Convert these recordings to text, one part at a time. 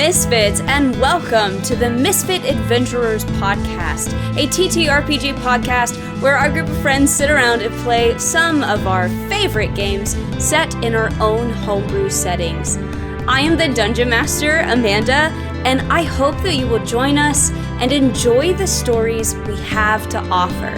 Misfits, and welcome to the Misfit Adventurers podcast, a TTRPG podcast where our group of friends sit around and play some of our favorite games set in our own homebrew settings. I am the Dungeon Master, Amanda, and I hope that you will join us and enjoy the stories we have to offer.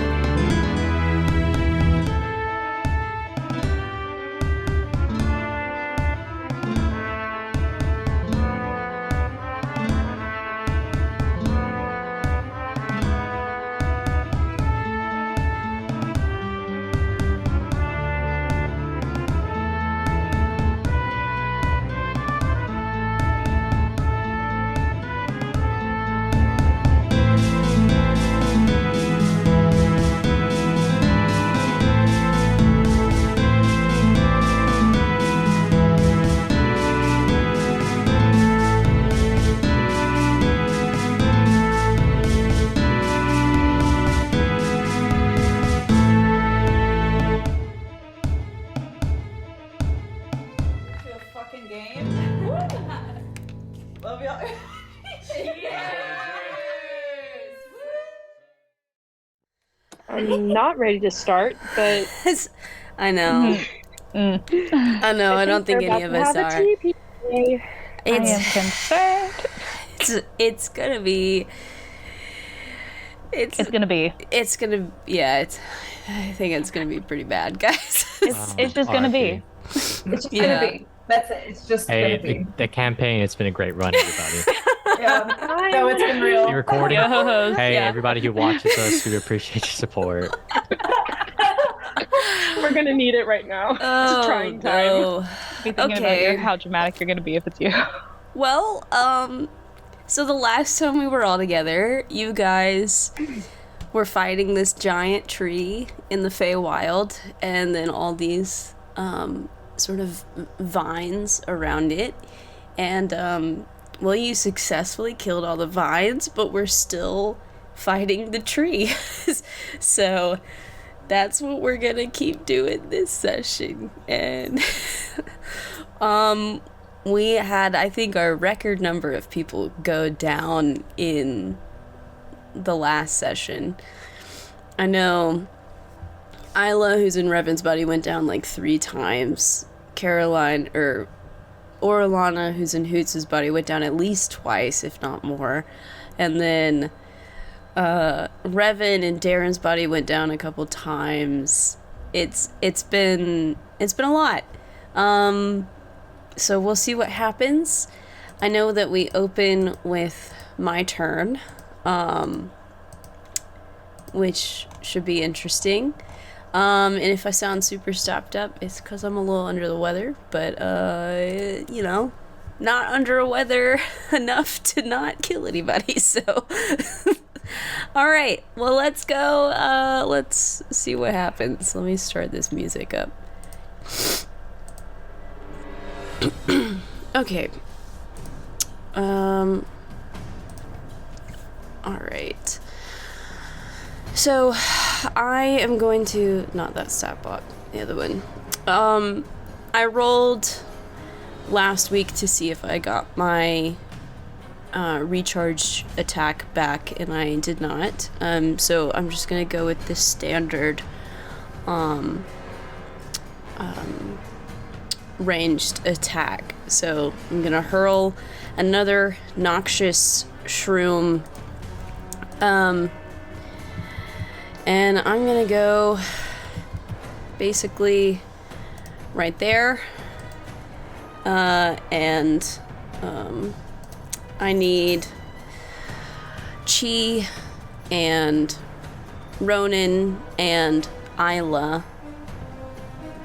I'm not ready to start, but I know. I know. I don't think any of us are. I am concerned. It's gonna be. It's gonna be. It's gonna. Yeah. I think it's gonna be pretty bad, guys. It's just gonna be. It's just gonna be. That's it. It's just gonna be. The campaign, it's been a great run, everybody. Yeah. No, it's been real. The recording. Yo-ho-hos. Hey, Yeah. everybody who watches us, we appreciate your support. we're gonna need it right now. It's a trying time. No. Be thinking about how dramatic you're gonna be if it's you. Well, so the last time we were all together, you guys were fighting this giant tree in the Feywild, and then all these sort of vines around it, and well, you successfully killed all the vines, but we're still fighting the tree. So that's what we're gonna keep doing this session. And we had, I think, our record number of people go down in the last session. I know Isla, who's in Revan's buddy, went down like 3 times. Caroline, or Orlana, who's in Hoots' buddy, went down at least twice, if not more. And then Revan and Darren's buddy went down a couple times. It's been a lot. So we'll see what happens. I know that we open with my turn, which should be interesting. And if I sound super stopped up, it's because I'm a little under the weather, but, you know, not under the weather enough to not kill anybody, so. All right, well, let's go. Let's see what happens. Let me start this music up. Okay. All right. So, I am going to, not that stat block, the other one. I rolled last week to see if I got my recharge attack back, and I did not. So I'm just gonna go with the standard ranged attack. So I'm gonna hurl another noxious shroom. And I'm gonna go basically right there. And I need Chi and Ronan and Isla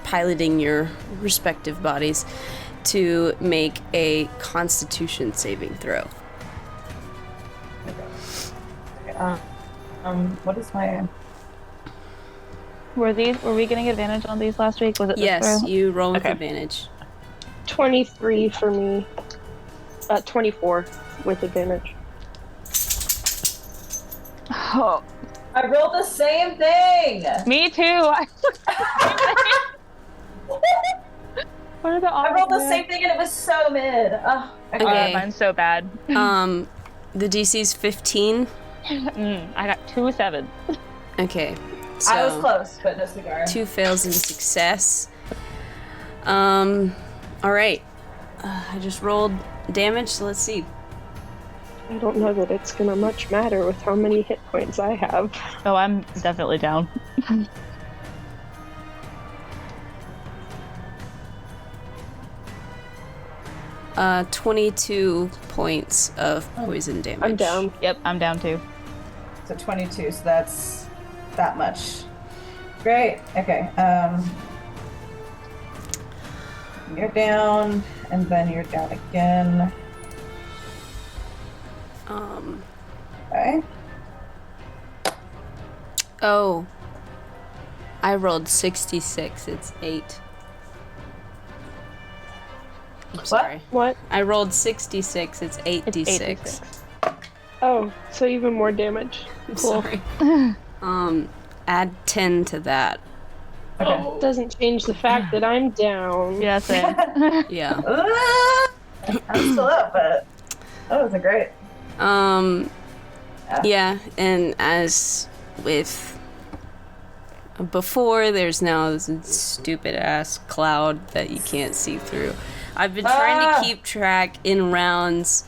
piloting your respective bodies to make a Constitution saving throw. What is my... Were we getting advantage on these last week? Was it this Yes, throw? you roll with Okay. advantage. 23 for me. 24 with advantage. Oh, I rolled the same thing! me too. What are the odds? I rolled the man? same thing and it was so mid. Oh, Okay. Mine's so bad. The DC's 15. I got 2 7s. Okay. So I was close, but no cigar. 2 fails and a success. All right. I just rolled damage, so let's see. I don't know that it's gonna much matter with how many hit points I have. Oh, I'm definitely down. 22 points of poison damage. I'm down. Yep, I'm down too. So 22, so that's that much. Great. Okay. You're down, and then you're down again. Okay. Oh. I rolled 66. It's 8. I'm sorry. What? I rolled 66. It's 8d6. Oh, so even more damage. I'm Cool. sorry. Add 10 to that. Okay. Doesn't change the fact that I'm down. Yeah, same. Yeah. I'm still up, but that was a great. Yeah, and as with before, there's now this stupid ass cloud that you can't see through. I've been trying to keep track in rounds,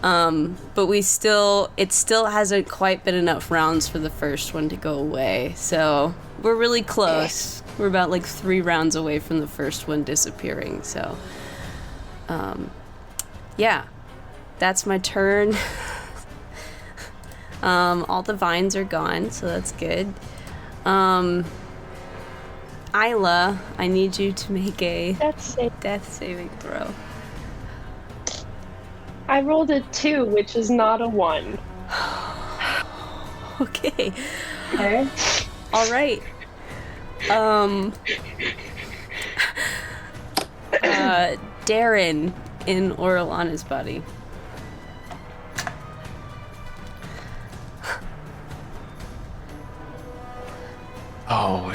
but it still hasn't quite been enough rounds for the first one to go away. So we're really close. We're about like 3 rounds away from the first one disappearing. So, yeah, that's my turn. All the vines are gone, so that's good. Isla, I need you to make a That's it. death saving throw. I rolled a 2, which is not a 1. Okay. Okay. All right. Darren in Orlana's body. Oh,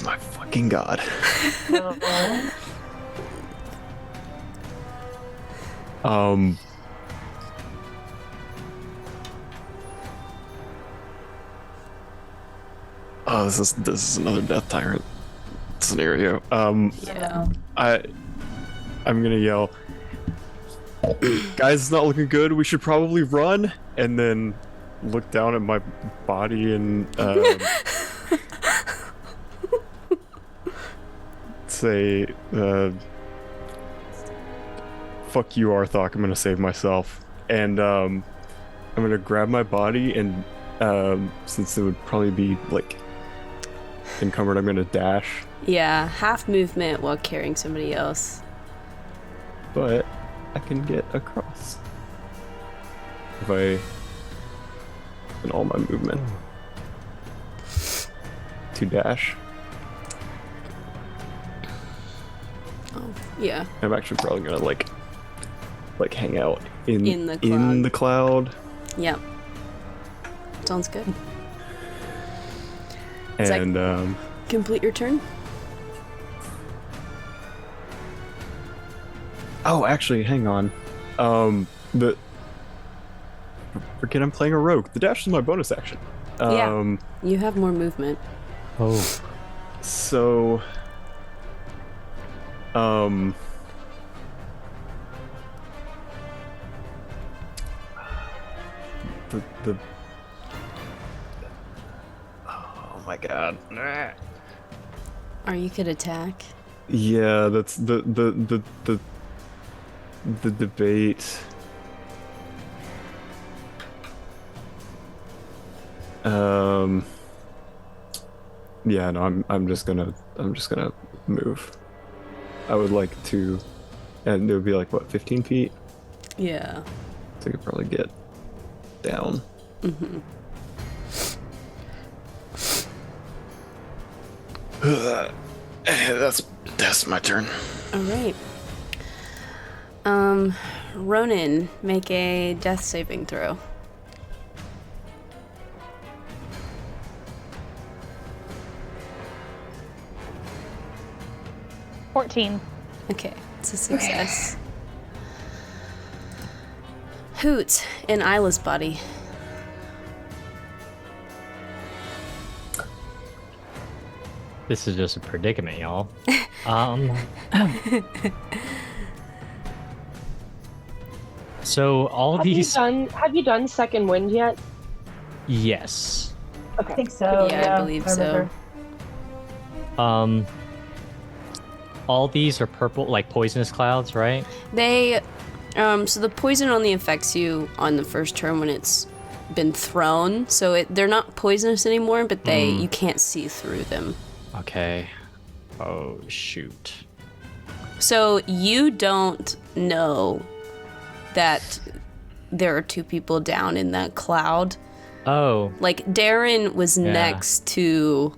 my fucking god. Oh, this is another Death Tyrant scenario. Yeah. I'm gonna yell, guys, it's not looking good. We should probably run, and then look down at my body and say, "Fuck you, Arthok. I'm gonna save myself." And I'm gonna grab my body, and since it would probably be like encumbered, I'm gonna dash. Yeah, half movement while carrying somebody else. But I can get across if I in all my movement to dash. Oh, yeah. I'm actually probably gonna like hang out in the cloud. in the cloud. Yep. Sounds good. Is that- And Complete your turn? oh, actually, hang on. Forget I'm playing a rogue. The dash is my bonus action. Yeah. You have more movement. Oh. So, the oh my god. Or you could attack. Yeah, that's the debate. Yeah, no, I'm just gonna move. I would like to, and it would be like what, 15 feet? Yeah. So I could probably get down. Mm-hmm. That's my turn. All right. Ronan, make a death saving throw. $14. Okay, it's a success. Hoot in Isla's body. This is just a predicament, y'all. Um. So all Have these. Have you done second wind yet? Yes. I think so. Yeah, I believe so. Um. All these are purple, like poisonous clouds, right? They, so the poison only affects you on the first turn when it's been thrown. So they're not poisonous anymore, but you can't see through them. Okay. Oh shoot. So you don't know that there are two people down in that cloud. Oh. Like Darren was Yeah. next to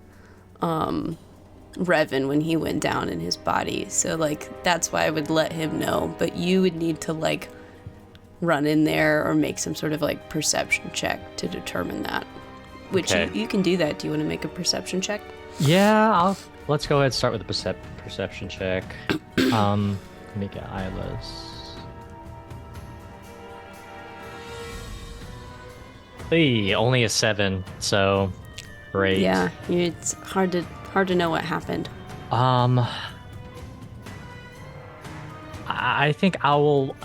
Revan when he went down in his body. So like that's why I would let him know, but you would need to like run in there or make some sort of like perception check to determine that. Which Okay. you can do that. Do you want to make a perception check? Yeah. Let's go ahead and start with the perception check. Let me get Isla's. Hey, only a 7, so great. Yeah, it's hard to know what happened. I think I will,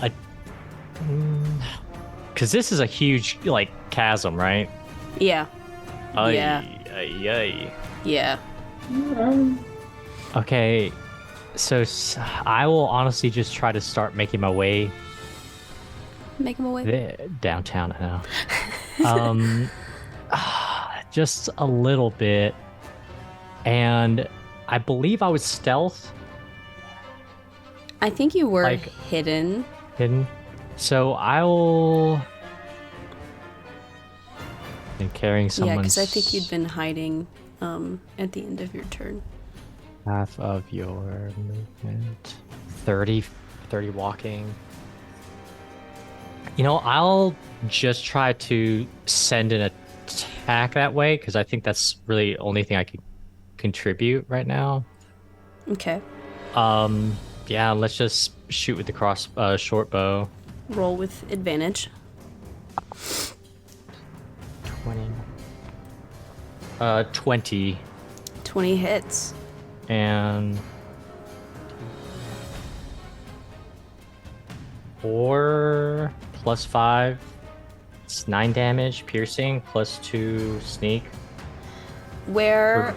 because this is a huge like chasm, right? Yeah, Ay, Yeah. ay, ay. yeah. Okay, so I will honestly just try to start making my way Make him away. there, downtown now. Just a little bit, and I believe I was stealth I think you were Like- hidden. hidden, so I'll. And carrying Yeah, someone's because I think you'd been hiding at the end of your turn. half of your movement. 30 walking. You know, I'll just try to send an attack that way because I think that's really the only thing I can contribute right now. Okay. Yeah, let's just shoot with the short bow. Roll with advantage. 20. 20 20 hits. and 4 plus 5. It's 9 damage, piercing, plus 2 sneak. Where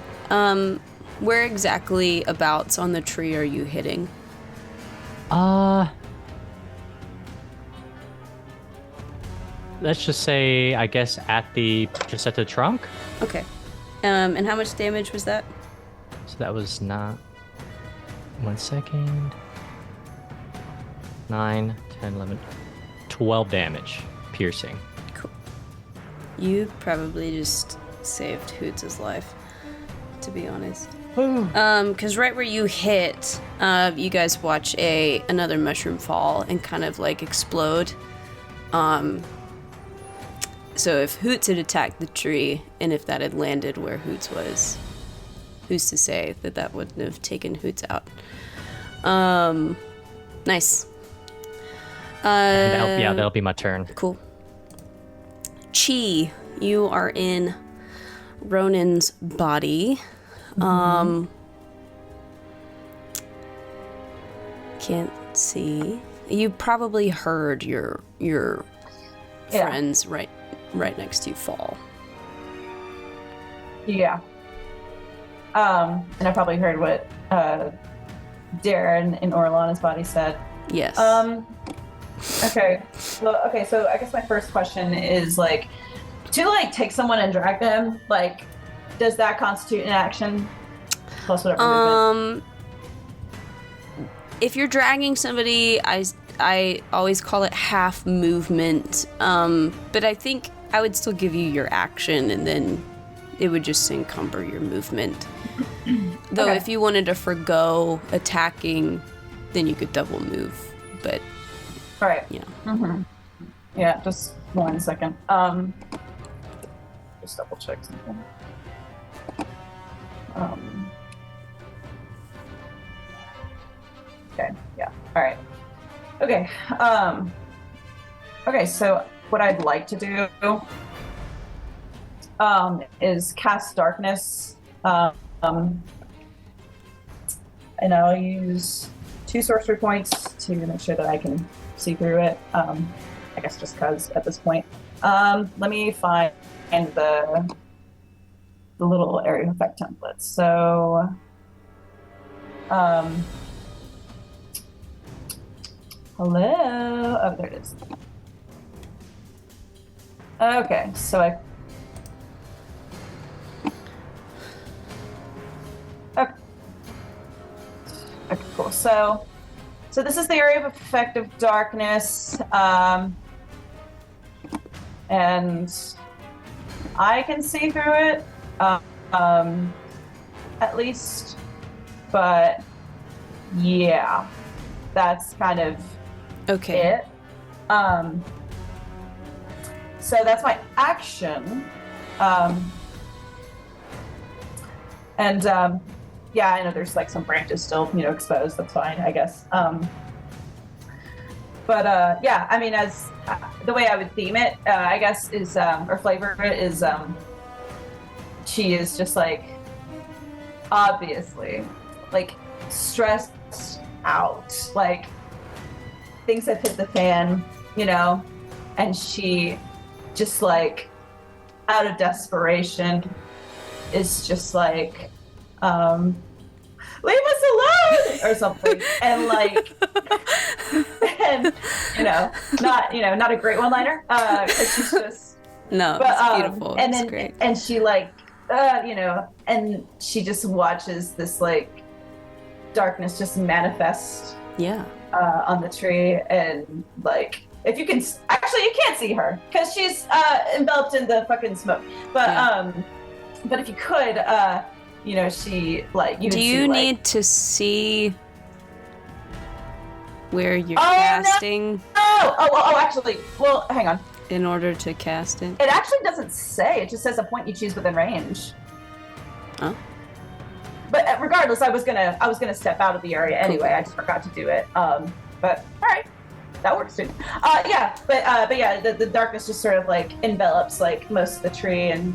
exactly abouts on the tree are you hitting? Let's just say, I guess, just at the trunk. Okay. And how much damage was that? So that was not. 1 second. 9, 10, 11, 12 damage, piercing. Cool. You probably just saved Hoots' life, to be honest. Because right where you hit, you guys watch another mushroom fall and kind of like explode. So if Hoots had attacked the tree, and if that had landed where Hoots was, who's to say that wouldn't have taken Hoots out? Nice. That'll be my turn. Cool. Chi, you are in Ronan's body. Can't see. You probably heard your friends right next to you fall. Yeah. And I probably heard what Darren in Orlana's body said. Yes. Okay. Well, okay, so I guess my first question is like to like take someone and drag them, like does that constitute an action? Plus whatever movement? If you're dragging somebody, I always call it half movement. But I think I would still give you your action and then it would just encumber your movement. Though Okay. if you wanted to forgo attacking, then you could double move. But All right. yeah. Yeah, just 1 second. Just double check something. Okay. All right. Okay. Okay. So what I'd like to do is cast darkness. And I'll use 2 sorcery points to make sure that I can see through it. I guess just because at this point. Let me find the little area of effect templates. So, hello. Oh, there it is. Okay, so okay. Okay, cool. So this is the area of effect of darkness, and I can see through it, at least. But yeah, that's kind of Okay. it. So that's my action. And yeah, I know there's like some branches still, exposed. That's fine, I guess. But yeah, I mean, as the way I would theme it, I guess, is or flavor it is, she is just like obviously like stressed out, like things have hit the fan, and she just like out of desperation is just like leave us alone or something, and like and not a great one-liner because she's just No, but, it's beautiful. and It's then great. and she like and she just watches this like darkness just manifest Yeah. on the tree, and like if you can actually you can't see her because she's enveloped in the fucking smoke, but Yeah. but if you could she like Do you see, need to see where you're Oh, no. casting actually, well, hang on, in order to cast it? it actually doesn't say, it just says a point you choose within range. Oh. But regardless, I was gonna step out of the area anyway. I just forgot to do it. But all right, that works too. Yeah, but yeah, the darkness just sort of like envelops like most of the tree, and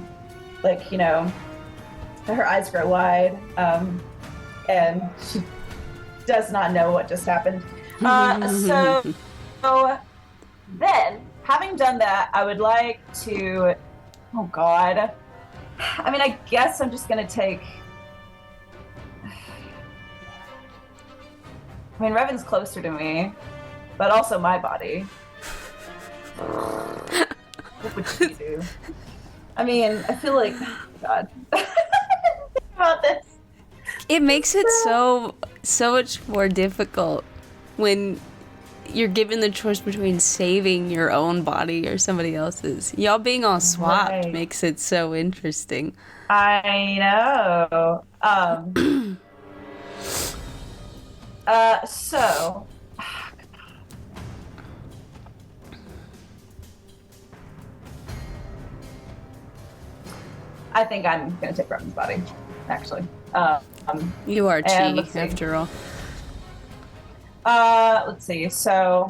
like her eyes grow wide, and she does not know what just happened. So then, having done that, I would like to. Oh God. I mean, I guess I'm just gonna take. I mean, Revan's closer to me, but also my body. What would she do? I mean, I feel like, oh God. Think about this. It makes it so much more difficult when you're given the choice between saving your own body or somebody else's. Y'all being all swapped Right. makes it so interesting. I know. So. I think I'm gonna take Revan's body, actually. You are chi, let's see. after all. Let's see. So,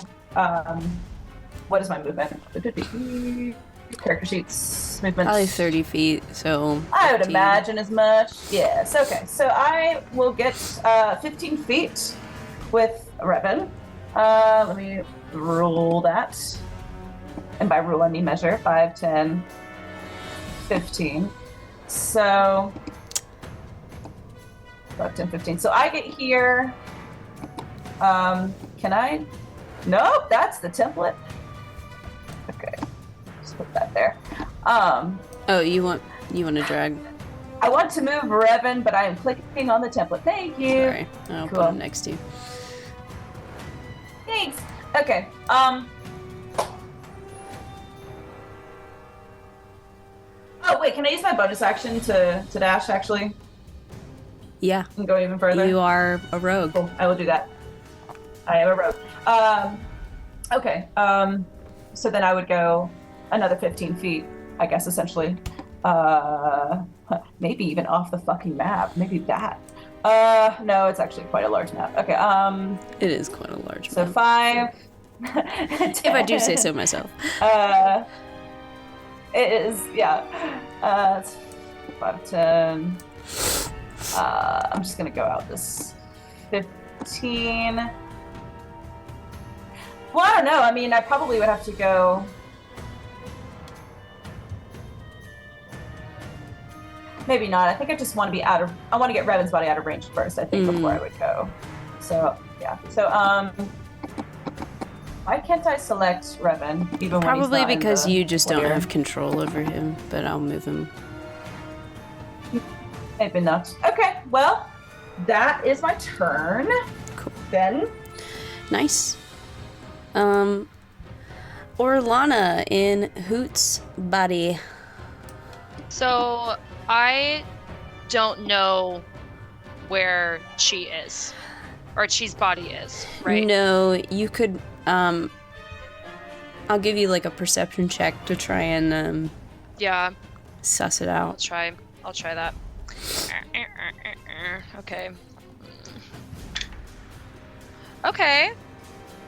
what is my movement? Character sheets, movement. Probably 30 feet, so. I would 15. imagine as much. Yes. Okay. So I will get 15 feet with Revan. Let me rule that. And by rule, I mean measure. 5, 10, 15. So 5, 10, 15. So I get here. Can I? Nope, that's the template. Okay. Just put that there. Oh, you want to drag? I want to move Revan, but I am clicking on the template. Thank you. Sorry, I'll Cool. put him next to you. Thanks. Okay. Oh wait, can I use my bonus action to dash actually Yeah, and go even further? you are a rogue. Cool. I will do that. I am a rogue. Okay. So then I would go another 15 feet, I guess, essentially. Maybe even off the fucking map. Maybe that. No, it's actually quite a large map. Okay, It is quite a large so map. 5. If I do say so myself. It is, yeah. It's 5, 10. I'm just gonna go out this 15. Well, I don't know. I mean, I probably would have to go. Maybe not. I think I just want to be out of. I want to get Revan's body out of range first. I think before I would go. So yeah. So why can't I select Revan even when he's Probably not in because the you just don't warrior? have control over him, but I'll move him. Maybe not. Okay. Well, that is my turn. Cool. Then. Nice. Orlana in Hoot's body. So I don't know where Chi is, or Chi's body is, right? No, you could, I'll give you like a perception check to try and, Yeah, suss it I'll out. try. I'll try that. Okay. Okay.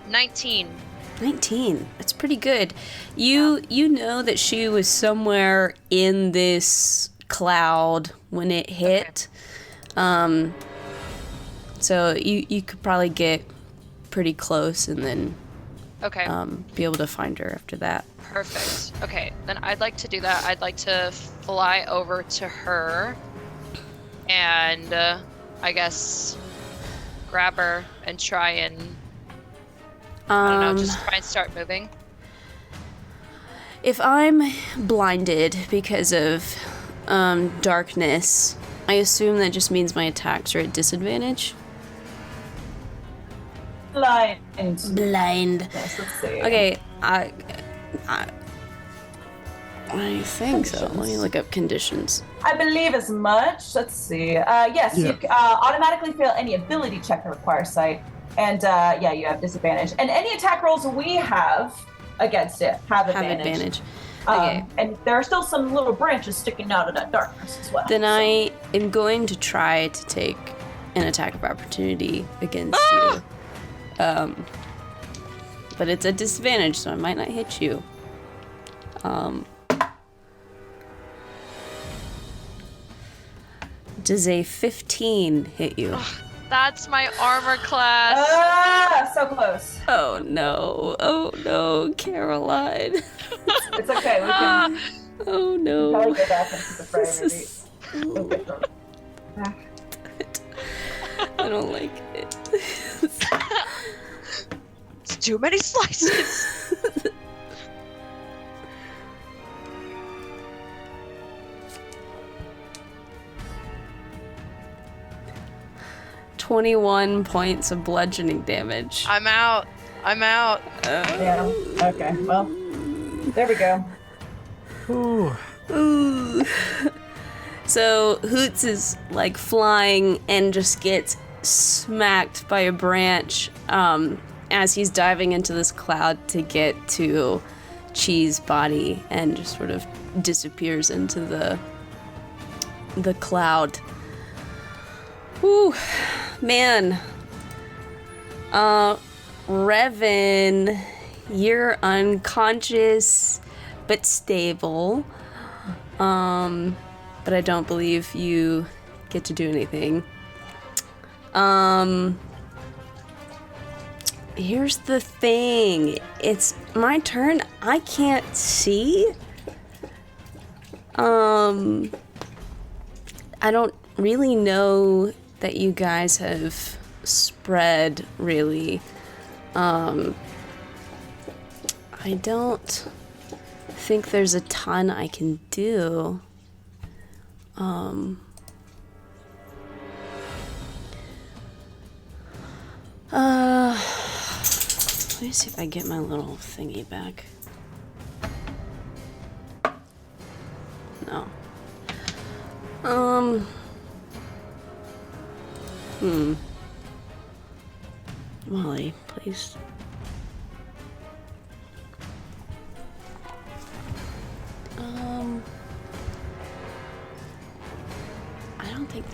19. 19. That's pretty good. You know that she was somewhere in this cloud when it hit. So you could probably get pretty close and then Okay. be able to find her after that. Perfect. Okay, then I'd like to do that. I'd like to fly over to her and I guess grab her and try and I don't know, just try and start moving. If I'm blinded because of darkness, I assume that just means my attacks are at disadvantage. Blind. Blind. Yes, let's see. Okay, I think so. Let me look up conditions. I believe as much. Let's see. Yes, Yeah. you automatically fail any ability check that requires sight. And yeah, you have disadvantage. And any attack rolls we have against it have advantage. Okay. And there are still some little branches sticking out of that darkness as well. Then I am going to try to take an attack of opportunity against you. But it's a disadvantage, so I might not hit you. Does a 15 hit you? That's my armor class. Ah, so close. Oh no, Caroline. It's okay. We can Oh no. probably go back into the fray. This Maybe. is- Okay, so- I don't like it. It's too many slices. 21 points of bludgeoning damage. I'm out. Yeah. Okay. Well, there we go. Ooh. So Hoots is like flying and just gets smacked by a branch as he's diving into this cloud to get to Chi's body and just sort of disappears into the cloud. Whew, man. Revan, you're unconscious but stable. But I don't believe you get to do anything. Here's the thing. It's my turn. I can't see. I don't really know that you guys have spread, really. I don't think there's a ton I can do. Let me see if I get my little thingy back. No. Molly, please. I don't think.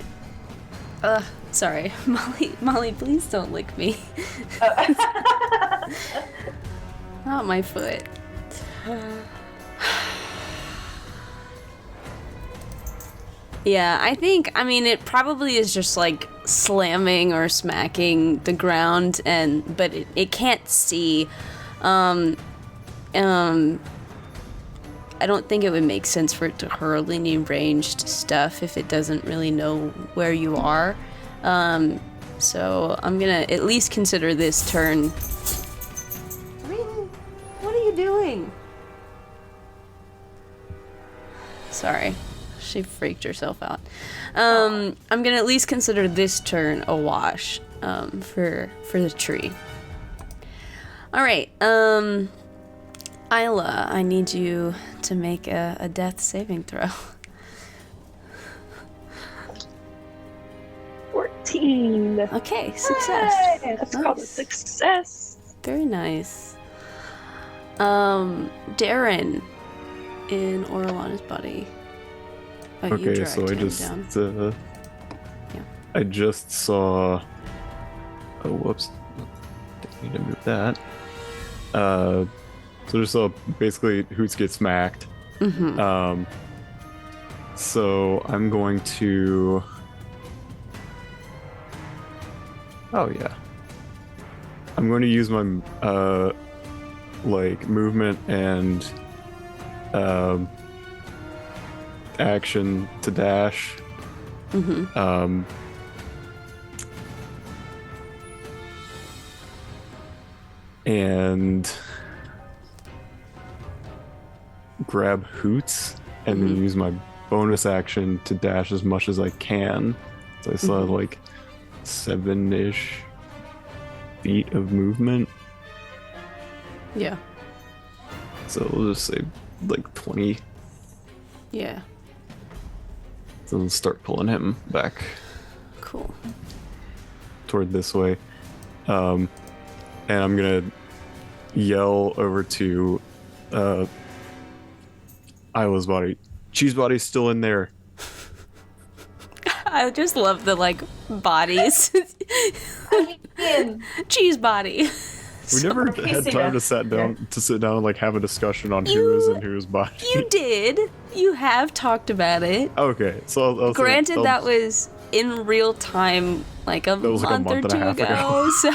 Sorry, Molly, please don't lick me. Not my foot. Yeah, I mean, it probably is just like slamming or smacking the ground, but it can't see. I don't think it would make sense for it to hurl any ranged stuff if it doesn't really know where you are. So I'm gonna at least consider this turn. What are you doing? Sorry. She freaked herself out. I'm gonna at least consider this turn a wash for the tree. All right, Isla, I need you to make a death saving throw. 14. Okay, success. Yay! That's called a Nice. success. Very nice. Darren in Orlana's body. Oh, you Okay, dragged so I him just down. Yeah. I just saw. Oh, whoops! Didn't need to move that. So just saw basically Hoots get smacked. Mm-hmm. So I'm going to. Oh yeah. I'm going to use my like movement and action to dash. Mm-hmm. And grab Hoots and then use my bonus action to dash as much as I can. So I still have like 7-ish feet of movement. Yeah. So we'll just say like 20. Yeah. So we'll start pulling him back Cool. toward this way. And I'm gonna yell over to Isla's body. Cheese body's still in there. I just love the like bodies. Cheese body. We never had Casey, time yeah. to sit down and like have a discussion on who is in whose body. You did. You have talked about it. Okay, so I'll say- Granted, I'll- that was in real time, like a was like a month or month and two a half ago. So,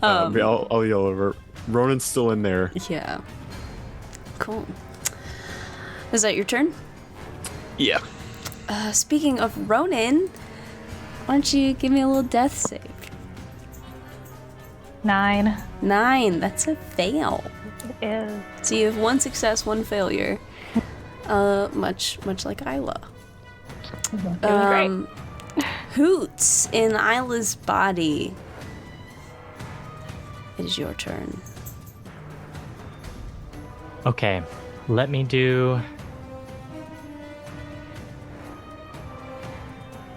I'll yell over. Ronan's still in there. yeah. Cool. Is that your turn? Yeah. Speaking of Ronan, why don't you give me a little death save? 9. 9. That's a fail. It is. So you have 1 success, 1 failure. Much like Isla. Doing Hoots in Isla's body. It is your turn. Okay, let me do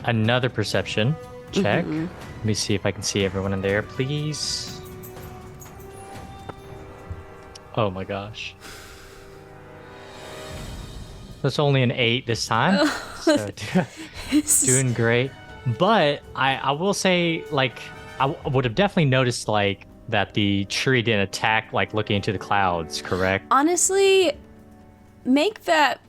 another perception check. Let me see if I can see everyone in there, please. Oh my gosh. That's only an 8 this time. So doing great. But I will say, like, I would have definitely noticed, like, that the tree didn't attack, like, looking into the clouds, correct? Honestly, make that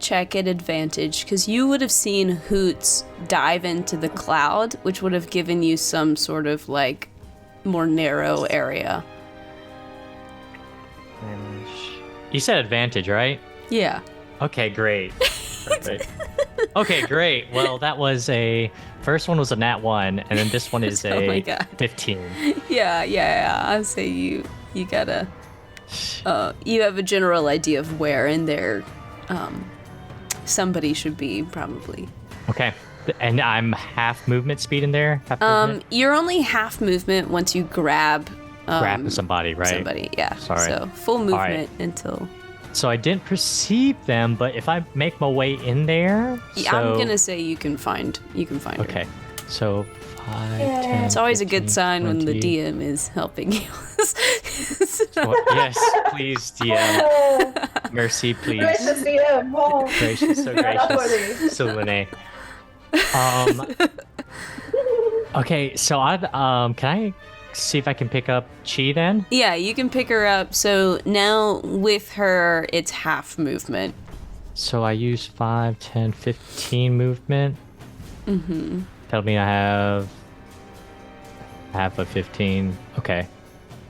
check at advantage, because you would have seen Hoots dive into the cloud, which would have given you some sort of like more narrow area. You said advantage, right? Yeah. Okay, great. Perfect. Okay, great. Well, that was first one was a nat 1, and then this one is Oh my a God. 15. Yeah. I'd say you gotta you have a general idea of where in there somebody should be, probably. Okay, and I'm half movement speed in there. Half movement? You're only half movement once you grab Grab somebody, right? somebody. Yeah. Sorry. So full right. movement until. So I didn't perceive them, but if I make my way in there, Yeah, I'm gonna say you can find her. Okay, so 5, 10, It's always a 15, good sign when the 20. DM is helping you. Yes, please, DM. Mercy, please. Gracious DM. Oh. Gracious, so gracious. Selene. Um. Okay, so can I see if I can pick up Chi then? Yeah, you can pick her up. So now with her, it's half movement. So I use 5, 10, 15 movement. Mm-hmm. That'll mean I have half of 15. Okay.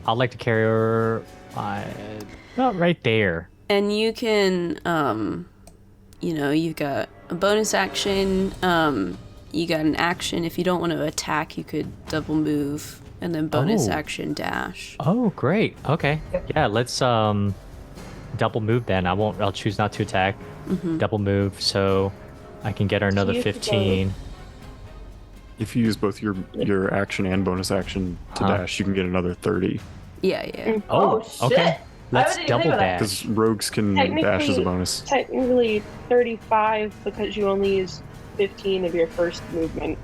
I'd like to carry her about right there. And you can, you've got a bonus action. You got an action. If you don't want to attack, you could double move and then bonus action dash. Oh, great. Okay. Yeah, let's double move then. I'll choose not to attack. Mm-hmm. Double move so I can get her another 15. If you use both your action and bonus action to dash, you can get another 30. Yeah. Oh, shit. okay. Let's didn't even double think of that. dash. Because rogues can dash as a bonus. Technically 35 because you only use 15 of your first movement.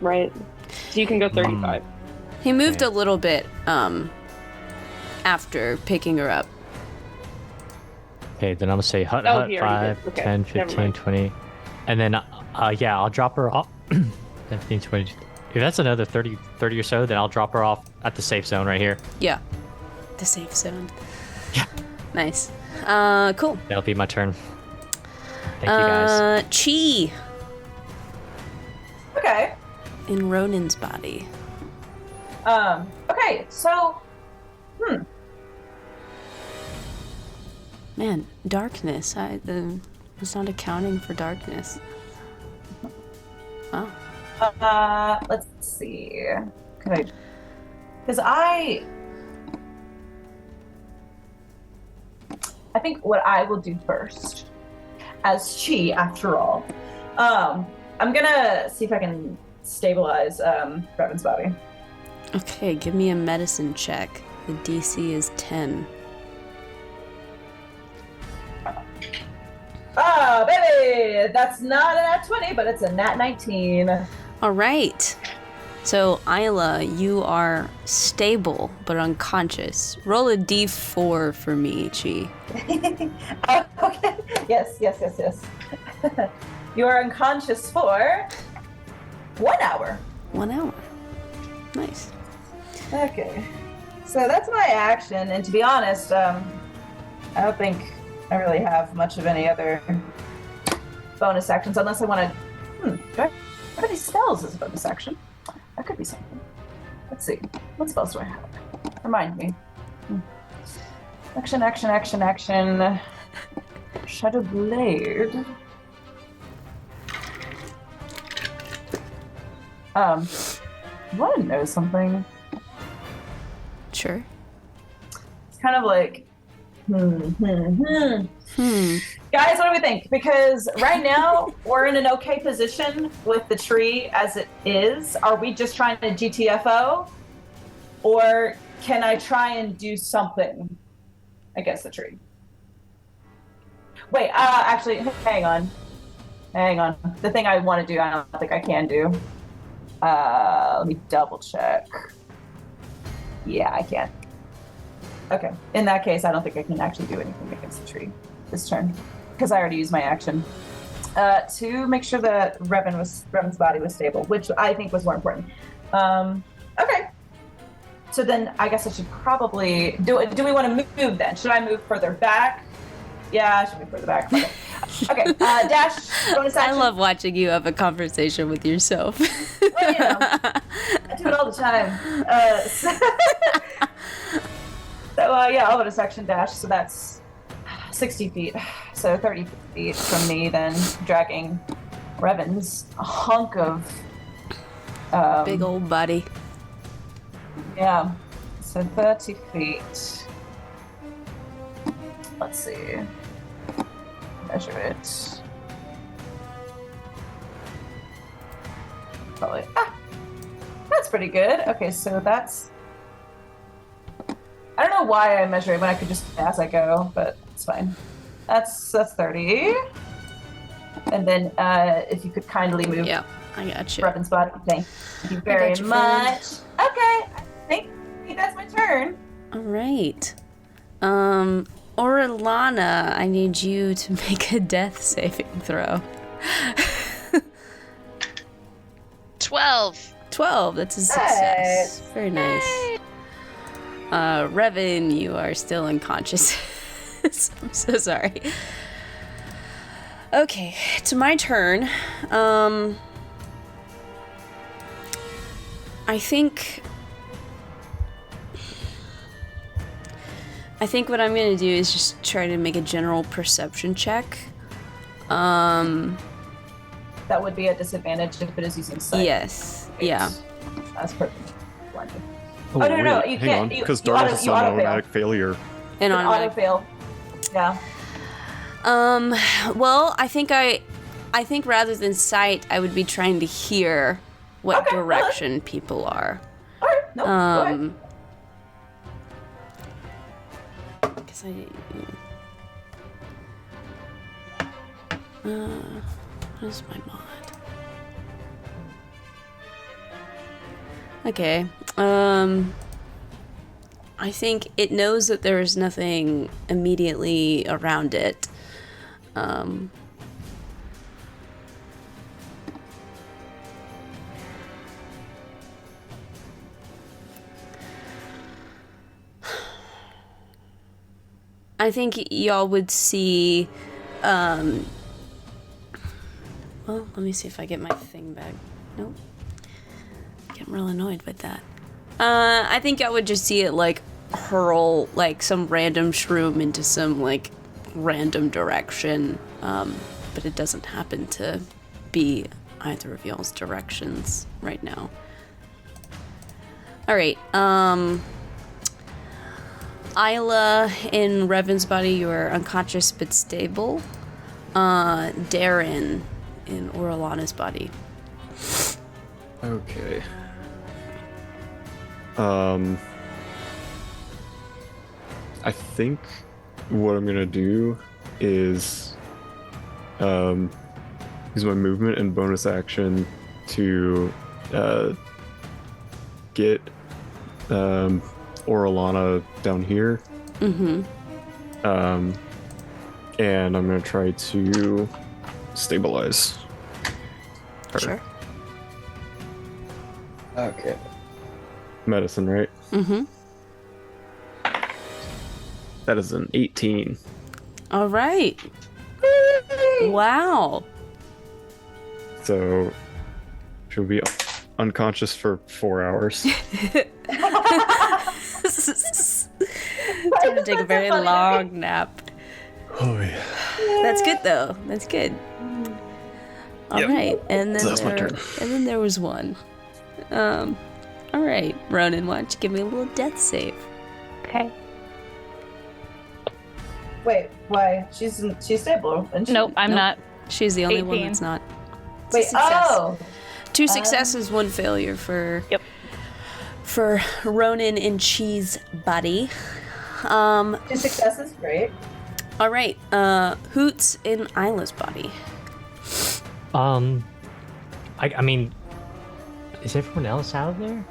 Right? So you can go 35. He moved a little bit after picking her up. Okay, then I'm going to say hut, Oh, hut, he already 5, did. Okay, 10, never 15, mind. 20. And then, I'll drop her off. 15, 20. If that's another 30 or so, then I'll drop her off at the safe zone right here. Yeah. The safe zone. Yeah. Nice. Cool. That'll be my turn. Thank you, guys. Chi Okay. in Ronin's body. Okay, so Man, darkness. It's not accounting for darkness. Oh. let's see. Because I think what I will do first, as Chi, after all, I'm gonna see if I can stabilize Revan's body. Okay, give me a medicine check. The DC is 10. Ah, baby! That's not a nat 20, but it's a nat 19. All right. So, Isla, you are stable but unconscious. Roll a d4 for me, Chi. Okay. Yes. You are unconscious for 1 hour. 1 hour. Nice. Okay. So that's my action, and to be honest, I don't think I really have much of any other bonus actions unless I want to. Do I have any spells as a bonus action? That could be something. Let's see. What spells do I have? Remind me. Action. Shadow Blade. I want to know something. Sure. It's kind of like, Guys, what do we think? Because right now we're in an okay position with the tree as it is. Are we just trying to GTFO? Or can I try and do something against the tree? Wait, actually, hang on. The thing I want to do, I don't think I can do. Let me double check. Yeah, I can. Okay, in that case, I don't think I can actually do anything against the tree this turn, because I already used my action to make sure that Revan's body was stable, which I think was more important. Okay, so then I guess I should probably do we want to move then? Should I move further back? Yeah, I should move further back. Okay, dash bonus action. I love watching you have a conversation with yourself. Well, I do it all the time. Yeah, I'll bonus action dash. So that's 60 feet. So 30 feet from me, then dragging Revan's hunk of Big old buddy. Yeah. So 30 feet. Let's see. Measure it. Probably. That's pretty good. Okay, so that's. I don't know why I measure it when I could just as I go, but it's fine. That's 30. And then if you could kindly move Yeah, I got you. Revan's body. Thank you very got you, much. Okay, I think that's my turn. All right. Orlana, I need you to make a death saving throw. 12. 12. That's a success. Very nice. Revan, you are still unconscious. I'm so sorry. Okay, it's my turn. I think what I'm gonna do is just try to make a general perception check. That would be a disadvantage if it is using sight. Yes. Yeah. That's perfect. Blinded. Oh, no, no, wait, you hang can't. on, You- because you auto- Darkness is you on auto-fail. automatic failure. And An on auto fail. Yeah. Well, I think rather than sight, I would be trying to hear what Okay, direction people are. All right. No. Go ahead. 'Cause what is my mod? Okay. I think it knows that there is nothing immediately around it. I think y'all would see, well, let me see if I get my thing back. Nope. Getting real annoyed with that. I think y'all would just see it, like, hurl, like, some random shroom into some, like, random direction. But it doesn't happen to be either of y'all's directions right now. Alright, Isla, in Revan's body, you are unconscious but stable. Darren, in Orlana's body. Okay. I think what I'm gonna do is use my movement and bonus action to get Orlana down here. Mm-hmm. And I'm gonna try to stabilize her. Sure. Okay. Medicine, right? Mm-hmm. That is an 18. All right. Wow. So she'll be unconscious for 4 hours. Time to take a very long nap. Oh yeah. That's good though. That's good. All right, and then So that's my turn. and then there was one. All right, Ronan, why don't you give me a little death save? Okay. Wait. Why? She's stable. Isn't she? Nope, I'm Nope. not. She's the only one 18. that's not. It's a Wait. success. Oh. 2 successes, 1 failure for. Yep. For Ronan and Cheese Buddy. 2 successes. Great. All right, Hoots in Isla's body. I mean, is everyone else out of there?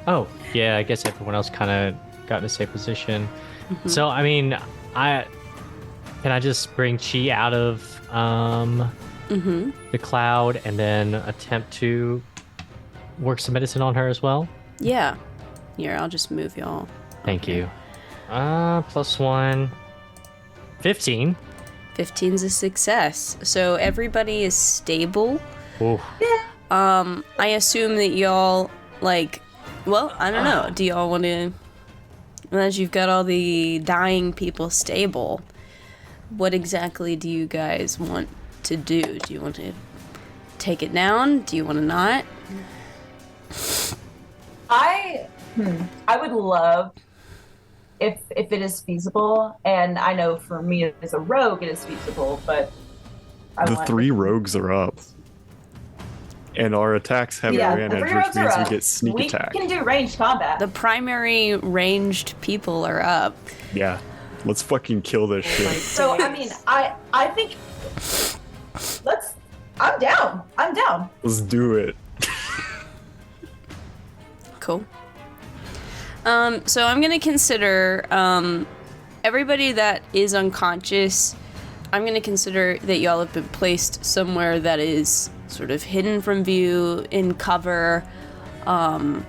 Oh, yeah, I guess everyone else kind of got in a safe position. Mm-hmm. So, I mean, can I just bring Chi out of the cloud and then attempt to work some medicine on her as well? Yeah. Here, I'll just move y'all. Thank you. +1. 15. 15's a success. So everybody is stable. Ooh. I assume that y'all, like, well, I don't know. Do y'all want to, as you've got all the dying people stable, what exactly do you guys want to do? Do you want to take it down? Do you want to not? I would love if it is feasible, and I know for me as a rogue it is feasible, but The 3 rogues are up. And our attacks have the advantage, 3 which rogues are means we up. get sneak we attack. can do ranged combat. The primary ranged people are up. Yeah. Let's fucking kill this shit. So I mean, I think I'm down. Let's do it. Cool. So I'm gonna consider everybody that is unconscious. I'm going to consider that y'all have been placed somewhere that is sort of hidden from view, in cover. We're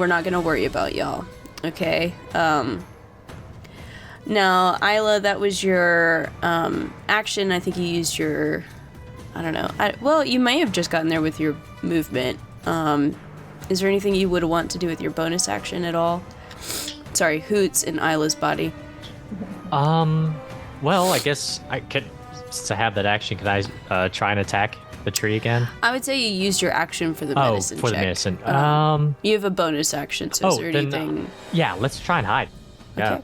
not going to worry about y'all, okay? Now, Isla, that was your action. I think you used your, I don't know. Well, you may have just gotten there with your movement. Is there anything you would want to do with your bonus action at all? Sorry, Hoots in Isla's body. Well, I guess I could, to have that action, could I try and attack the tree again? I would say you used your action for the medicine for check. the medicine. You have a bonus action, so is there anything... yeah, let's try and hide. Yeah. Okay.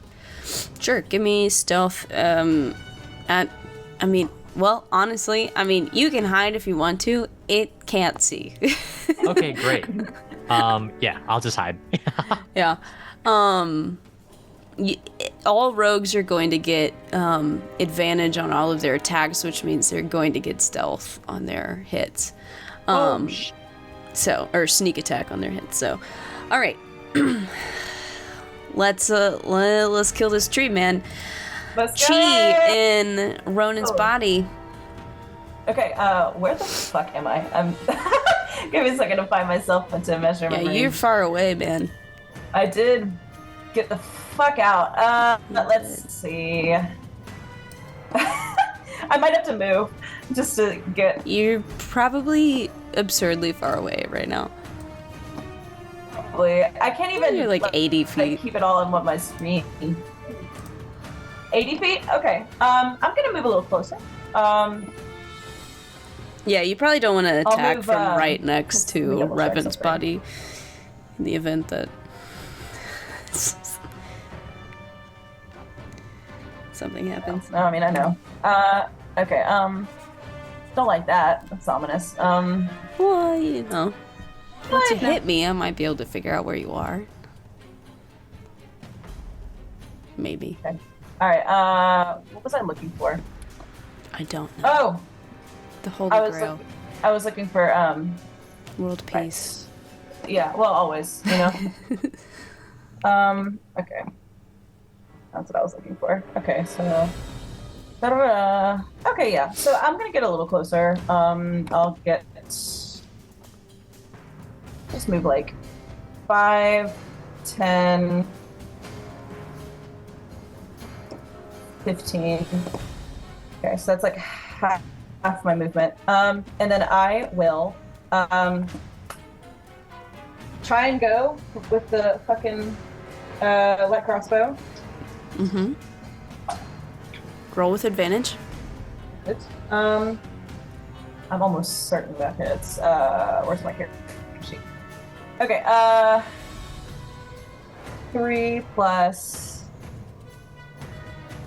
Sure, give me stealth. Honestly, you can hide if you want to. It can't see. Okay, great. Yeah, I'll just hide. Yeah. All rogues are going to get advantage on all of their attacks, which means they're going to get stealth on their hits. Or sneak attack on their hits. So, all right. Let's kill this tree, man. Let's Chi in Ronan's body. Okay, where the fuck am I? Give me a second to find myself and to measure my brain. You're far away, man. I did get the fuck out. Let's see. I might have to move just to get... You're probably absurdly far away right now. Probably. I can't even... You're like 80 feet. Keep it all in what my screen... 80 feet? Okay. I'm gonna move a little closer. Yeah, you probably don't want to attack move, from right next to double-check Revan's something. body in the event that something happens. No, I know. Okay, don't like that. That's ominous. Well, once you hit me, I might be able to figure out where you are. Maybe. Okay. Alright, what was I looking for? I don't know. Oh! The Holy Grail. I was looking for, World peace. Yeah, well, always, okay. That's what I was looking for. Okay, so... Okay, yeah. So I'm gonna get a little closer. I'll get... Let's move like 5, 10... 15. Okay, so that's like half my movement. And then I will try and go with the fucking light crossbow. Mm-hmm. Roll with advantage. I'm almost certain that hits. Where's my character sheet? Okay, 3 plus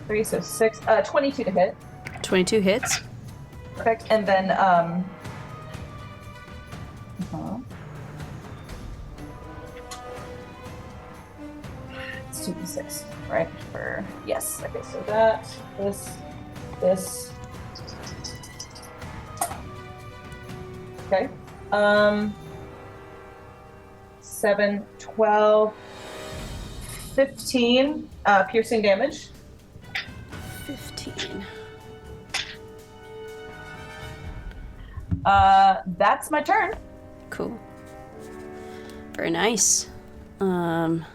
3, so 6, 22 to hit. 22 hits. Perfect. And then, it's 2d6, right? Yes. Okay, so that, this. Okay. 7, 12, 15, piercing damage. 15. That's my turn. Cool. Very nice. On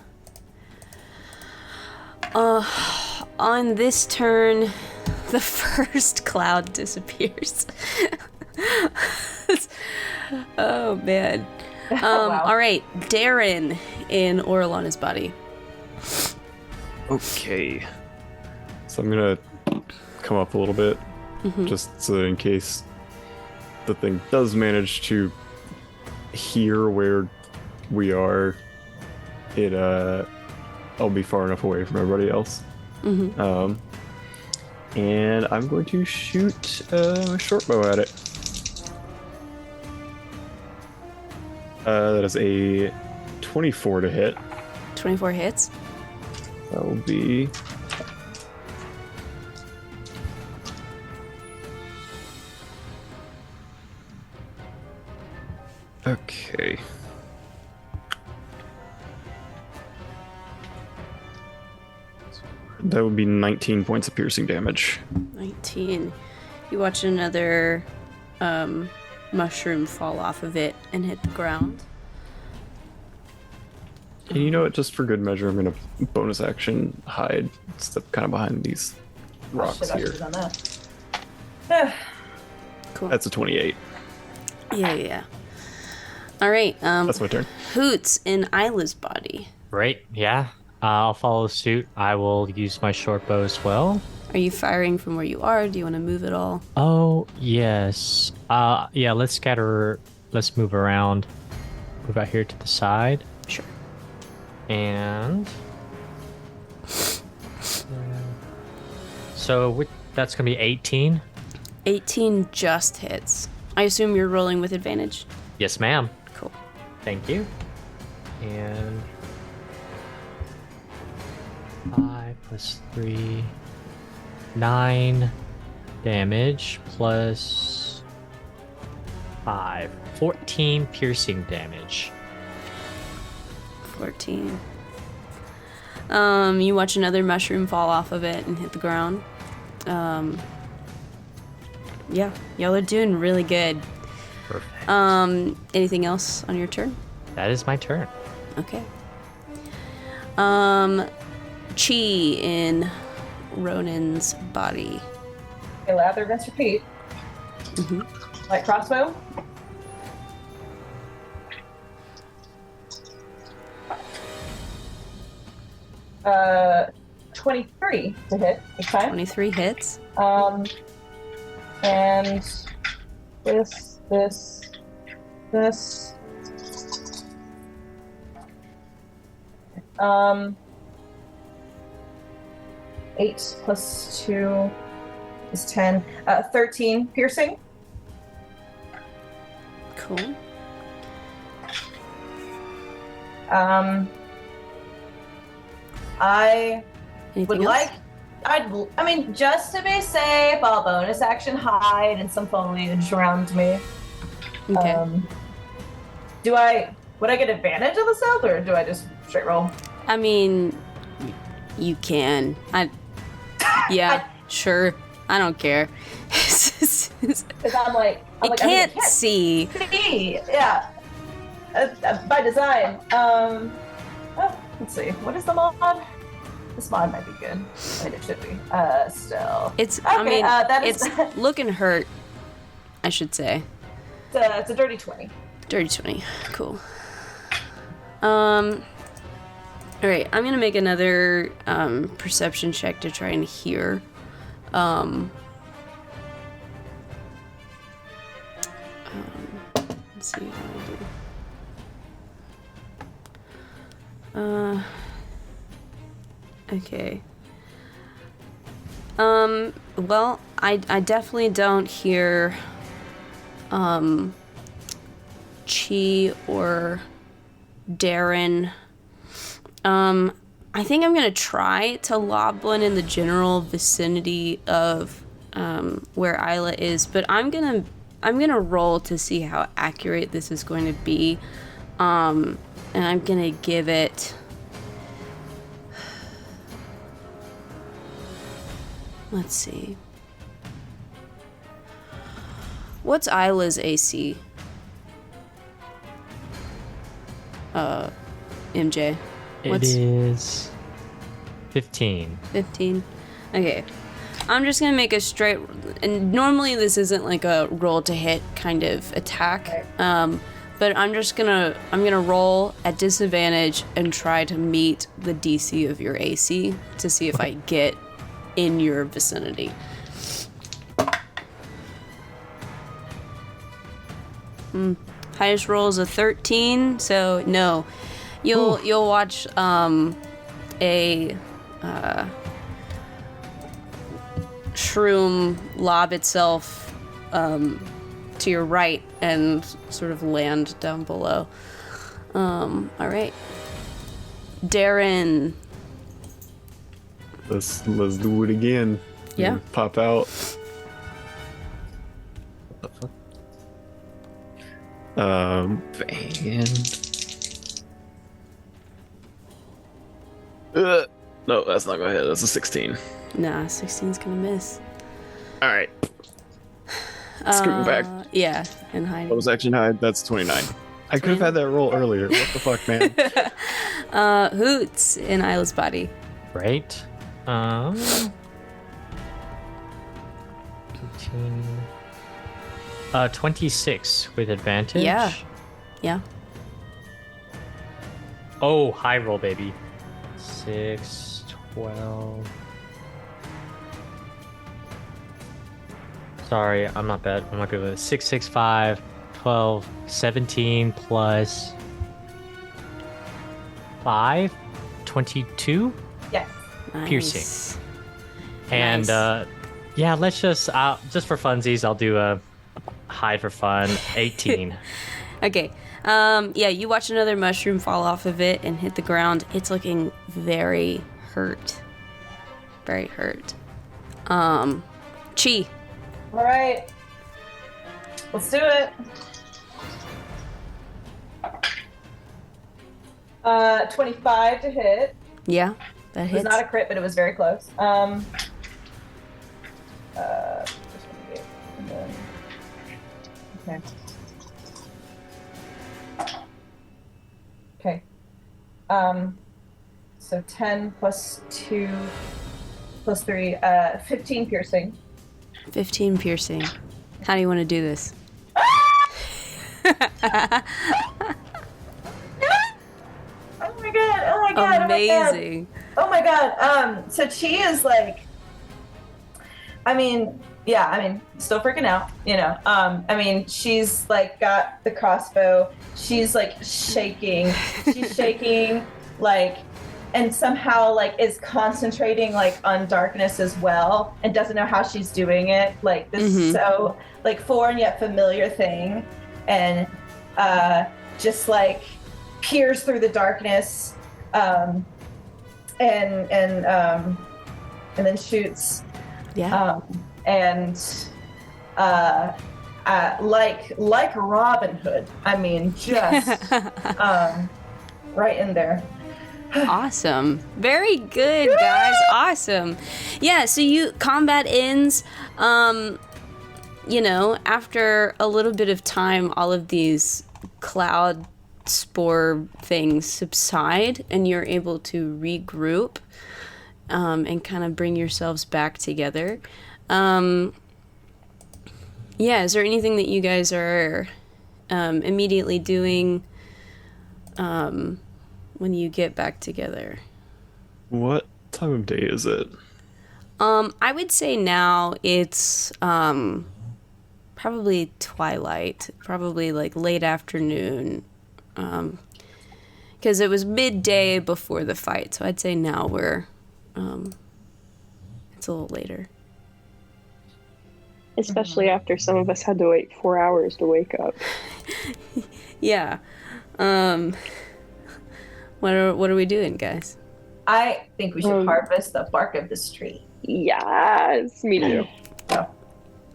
this turn, the first cloud disappears. Oh man. Wow. All right, Darren in Orlana's body. Okay. So I'm gonna come up a little bit, just so in case the thing does manage to hear where we are. I'll be far enough away from everybody else. And I'm going to shoot a short bow at it. That is a 24 to hit. 24 hits. That will be... Okay. That would be 19 points of piercing damage. 19. You watch another mushroom fall off of it and hit the ground. And you know what? Just for good measure, I'm gonna bonus action hide. Step kind of behind these rocks Shit, I here. should've done that. Cool. That's a 28. Yeah. All right. That's my turn. Hoots in Isla's body. Right, yeah. I'll follow suit. I will use my short bow as well. Are you firing from where you are? Do you want to move at all? Oh, yes. Yeah, let's scatter. Let's move around. Move out here to the side. Sure. And... So that's going to be 18. 18 just hits. I assume you're rolling with advantage. Yes, ma'am. Cool. Thank you. And 5 plus 3, 9 damage plus 5, 14 piercing damage. 14. You watch another mushroom fall off of it and hit the ground. Yeah, y'all are doing really good. Perfect. Anything else on your turn? That is my turn. Okay. Chi in Ronan's body. Okay, lather, rinse, repeat. Like crossbow. 23 to hit this time. 23 hits. And this. 8 plus 2 is 10. 13 piercing. Cool. I Anything would else? like. I mean, just to be safe, I'll bonus action hide and some foliage around me. Okay. Would I get advantage of the stealth, or do I just straight roll? I mean, you can. Yeah, sure. I don't care. Because I'm like, I can't see. see. Yeah. By design. Let's see. What is the mod? This mod might be good. I mean, it should be. Still. It's. Okay, I mean, that is- it's looking hurt. I should say. It's a dirty 20. Dirty 20. Cool. All right. I'm gonna make another perception check to try and hear. Let's see how I do. Okay. Well, I definitely don't hear Chi or Darren. I think I'm gonna try to lob one in the general vicinity of where Isla is, but I'm gonna roll to see how accurate this is going to be, and I'm gonna give it. Let's see. What's Isla's AC? MJ. It is 15. 15. Okay. I'm just gonna make a straight, and normally this isn't like a roll to hit kind of attack, but I'm gonna roll at disadvantage and try to meet the DC of your AC to see if I get in your vicinity. Highest roll is a 13, so no. You'll watch a shroom lob itself to your right and sort of land down below. All right, Darren. Let's do it again. Yeah. Pop out. And No, that's not gonna hit. That's a 16. Nah, 16's gonna miss. All right. Scooting back. Yeah, and What hiding. was action hide? That's 29. I could have had that roll earlier. What the fuck, man? Hoots in Isla's body. Right. 15. 26 with advantage. Yeah. Yeah. Oh, high roll, baby. 6, 12. Sorry, I'm not bad. I'm not good with it. 6, 6, 5, 12, 17 plus 5, 22 Yes. Nice. piercing. And Nice. yeah, let's just for funsies, I'll do a hide for fun. 18. Okay. Yeah, you watch another mushroom fall off of it and hit the ground. It's looking very hurt. Very hurt. Chi. All right. Let's do it. 25 to hit. Yeah, that It was hits. not a crit, but it was very close. Just one D8, and then- Okay. Okay. So 10 plus 2 plus 3, 15 piercing. 15 piercing. How do you want to do this? Oh my god, oh my god, Amazing. oh my god. So Chi is like, still freaking out, you know. She's like got the crossbow. She's like shaking. She's shaking, like, and somehow like is concentrating like on darkness as well, and doesn't know how she's doing it. Like this so like foreign yet familiar thing, and just like peers through the darkness, and then shoots. Yeah. Like Robin Hood. I mean, just right in there. Awesome. Very good, guys. Awesome. Yeah, so combat ends. After a little bit of time, all of these cloud spore things subside and you're able to regroup and kind of bring yourselves back together. Is there anything that you guys are immediately doing when you get back together? What time of day is it? I would say now it's probably twilight, probably like late afternoon, because it was midday before the fight. So I'd say now it's a little later. Especially after some of us had to wait 4 hours to wake up. Yeah. What are we doing, guys? I think we should harvest the bark of this tree. Yes, me too.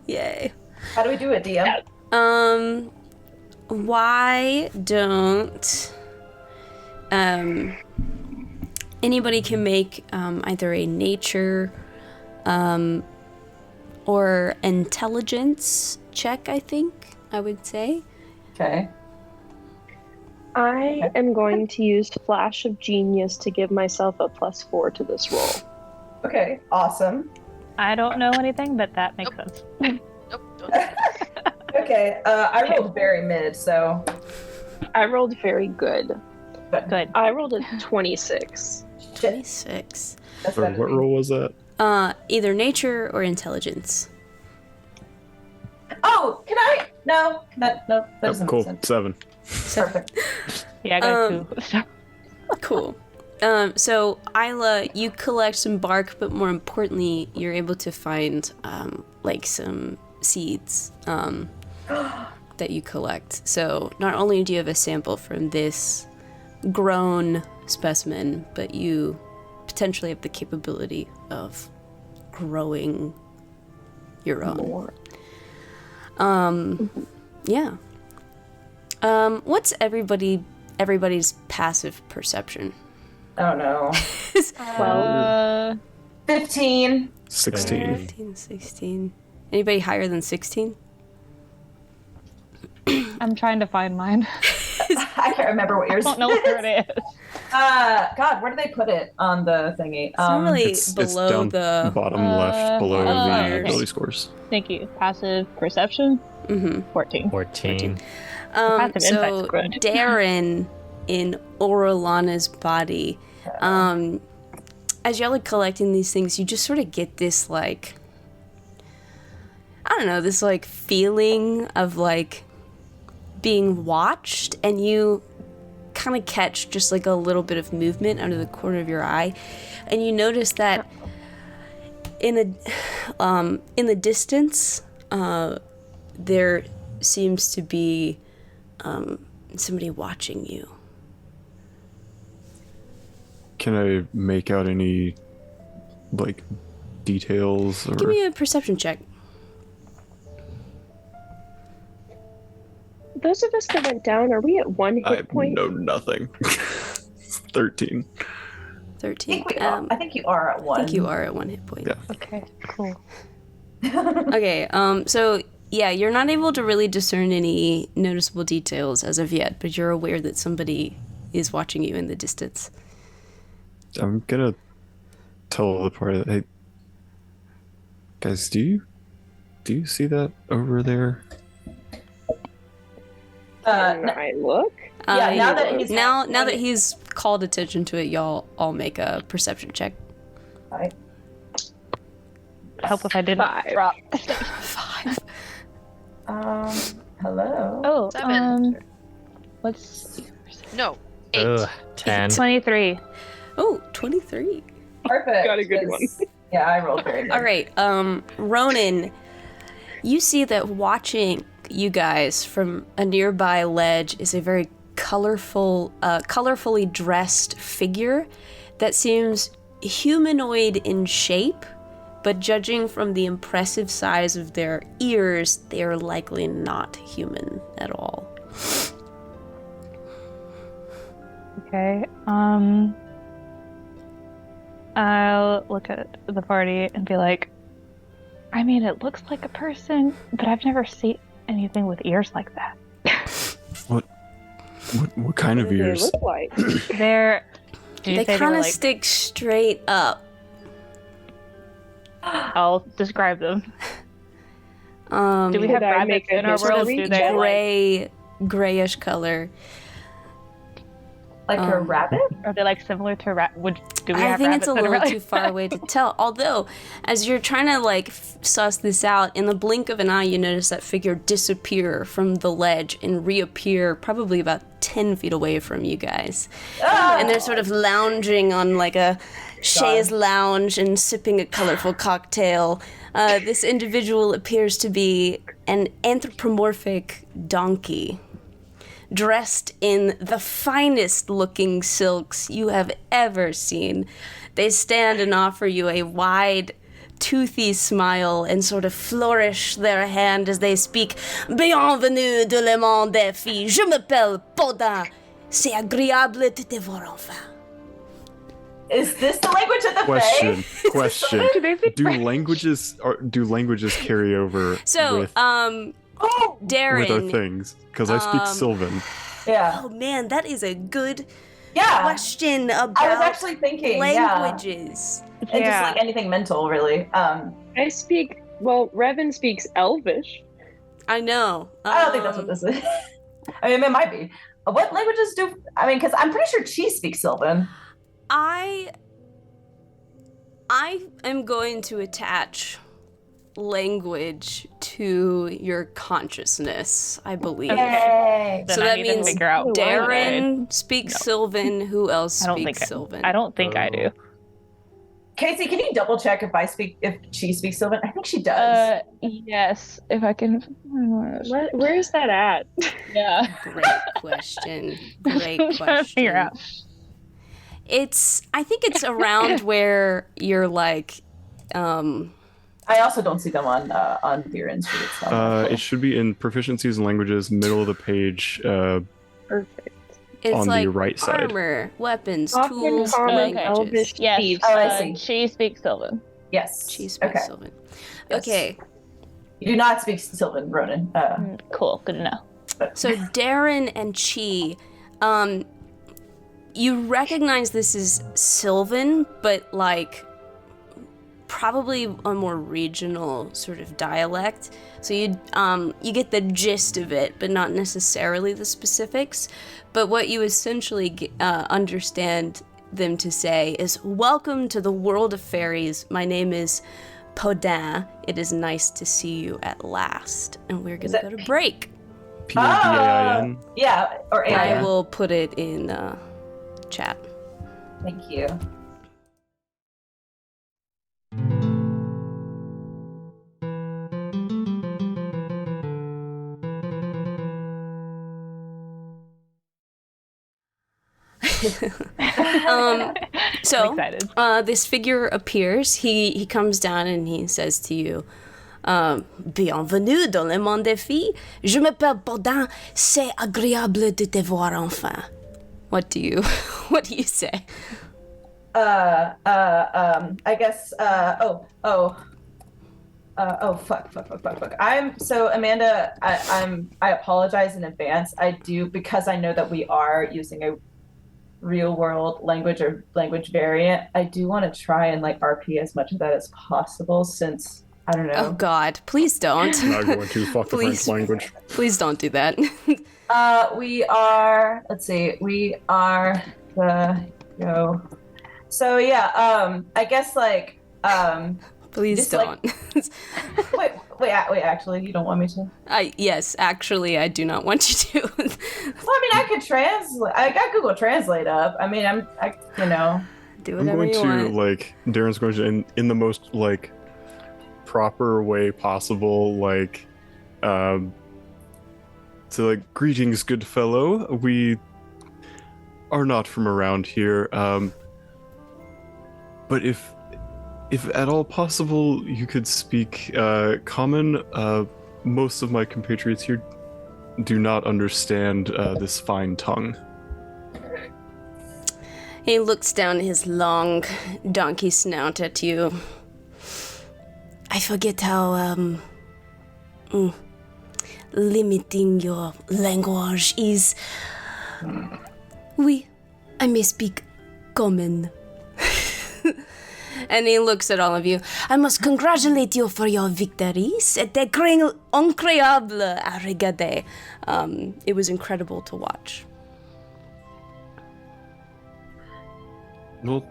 Yay. How do we do it, DM? Why don't anybody can make either a nature or intelligence check, I would say. Okay. I am going to use Flash of Genius to give myself a +4 to this roll. Okay, awesome. I don't know anything, but that makes sense. Nope. Don't do that. Okay, I rolled very mid, so I rolled very good. Good. I rolled a 26. 26. that's Sorry, better what than me. roll was that? Either nature or intelligence. Oh, can I? No, that doesn't cool. make sense. 7. Perfect. Yeah, I got two. So. Cool. So Isla, you collect some bark, but more importantly, you're able to find like some seeds that you collect. So not only do you have a sample from this grown specimen, but you potentially have the capability of growing your own. More. Yeah. What's everybody's passive perception? Oh no. 15. 16. 15, 16. Anybody higher than 16? I'm trying to find mine. I can't remember what yours I don't know where it is. God, where did they put it on the thingy? It's normally It's below down the. bottom left below the modifiers. ability scores. Thank you. Passive perception, Mm-hmm. 14. 14. Passive So insight's good. Darren in Orlana's body. As y'all are collecting these things, you just sort of get this like, I don't know, this like feeling of like being watched, and you kind of catch just like a little bit of movement under the corner of your eye, and you notice that in the distance, there seems to be somebody watching you. Can I make out any, like, details? Or... Give me a perception check. Those of us that went down, are we at 1 hit I point? know nothing. 13. 13. I think you are at 1. I think you are at 1 hit point. Yeah. Okay, cool. Okay, so yeah, you're not able to really discern any noticeable details as of yet, but you're aware that somebody is watching you in the distance. I'm gonna tell the party that, hey, guys, do you see that over there? Can I look? Yeah, now that he's now that he's called attention to it, y'all all make a perception check. Help if I didn't 5. drop. 5. Hello. Oh, 7. what's No, 8. Ugh, 10. 23? Oh, 23. Perfect. Got a good one. Yeah, I rolled very good. All right, Ronan, you see that watching you guys from a nearby ledge is a very colorfully dressed figure that seems humanoid in shape, but judging from the impressive size of their ears, they are likely not human at all. Okay, I'll look at the party and be like, I mean, it looks like a person, but I've never seen anything with ears like that. What kind of What do they ears? look like? They're... Did you They say kind were of like... stick straight up. I'll describe them. Do we Could have I rabbits make a in our history world? Do they like... grayish color. Like a rabbit? Are they like similar to do we I have think it's rabbits a in our little world? too far away to tell. Although, as you're trying to like suss this out, in the blink of an eye, you notice that figure disappear from the ledge and reappear probably about 10 feet away from you guys. And they're sort of lounging on like a chaise lounge and sipping a colorful cocktail. This individual appears to be an anthropomorphic donkey, dressed in the finest looking silks you have ever seen. They stand and offer you a wide, toothy smile and sort of flourish their hand as they speak. Bienvenue de le monde des filles. Je m'appelle Poda. C'est agréable de te voir enfin. Is this the language of the Question. Fae? Question. Do they speak Do French? languages carry over So, with our Darren. things? Because I speak Sylvan. Yeah. Oh man, that is a good Yeah. question I was about actually thinking, languages. And just like anything mental, really. I speak, well, Revan speaks Elvish. I know. I don't think that's what this is. I mean, it might be. What languages do? I mean, because I'm pretty sure Chi speaks Sylvan. I am going to attach language to your consciousness, I believe. Yay. Then So I that need to means figure out what Darren speaks Sylvan. Who else I don't speaks think Sylvan? I don't think I do. Casey, can you double check if Chi speaks Sylvan? I think she does. Yes, if I can. Where is that at? Yeah. Great question. Great I'm trying to figure question. out. I think it's around where you're like, I also don't see them on Viren's sheet. So It should be in proficiencies and languages, middle of the page. Perfect. It's on like the right side. armor, weapons, Common, tools, common, Okay. languages. elvish, Yes. thieves. Oh, I see. She speaks Sylvan. Yes. She speaks Okay. Sylvan. Yes. Okay, You do not speak Sylvan, Ronan. Cool. Good to know. so Darren and Chi, you recognize this is Sylvan, but like probably a more regional sort of dialect. So you get the gist of it, but not necessarily the specifics. But what you essentially understand them to say is, "Welcome to the world of fairies. My name is Podin. It is nice to see you at last." And we're gonna go to break. P-O-D-A-I-N. Yeah, or I AI. will put it in chat. Thank you. So, excited. This figure appears. He comes down and he says to you, "Bienvenue dans le monde des filles. Je m'appelle Baudin. C'est agréable de te voir enfin." What do you say? I guess, fuck. Amanda, I apologize in advance. I do, because I know that we are using a real world language or language variant, I do want to try and like RP as much of that as possible, since, I don't know. Oh God, please don't. Not going to fuck the Please. French language. Please don't do that. We are so yeah, I guess like, Please Just, don't. wait, actually, you don't want me to? Yes, actually, I do not want you to. Well, I mean, I could translate. I got Google Translate up. I mean, Do I'm whatever going you to want. like Darren's going to in the most like proper way possible, like to like, "Greetings, good fellow. We are not from around here. But if at all possible, you could speak common. Most of my compatriots here do not understand this fine tongue." He looks down his long donkey snout at you. "I forget how limiting your language is. Oui, I may speak common." And he looks at all of you. "I must congratulate you for your victory. C'était incroyable à regarder." It was incredible to watch. Well,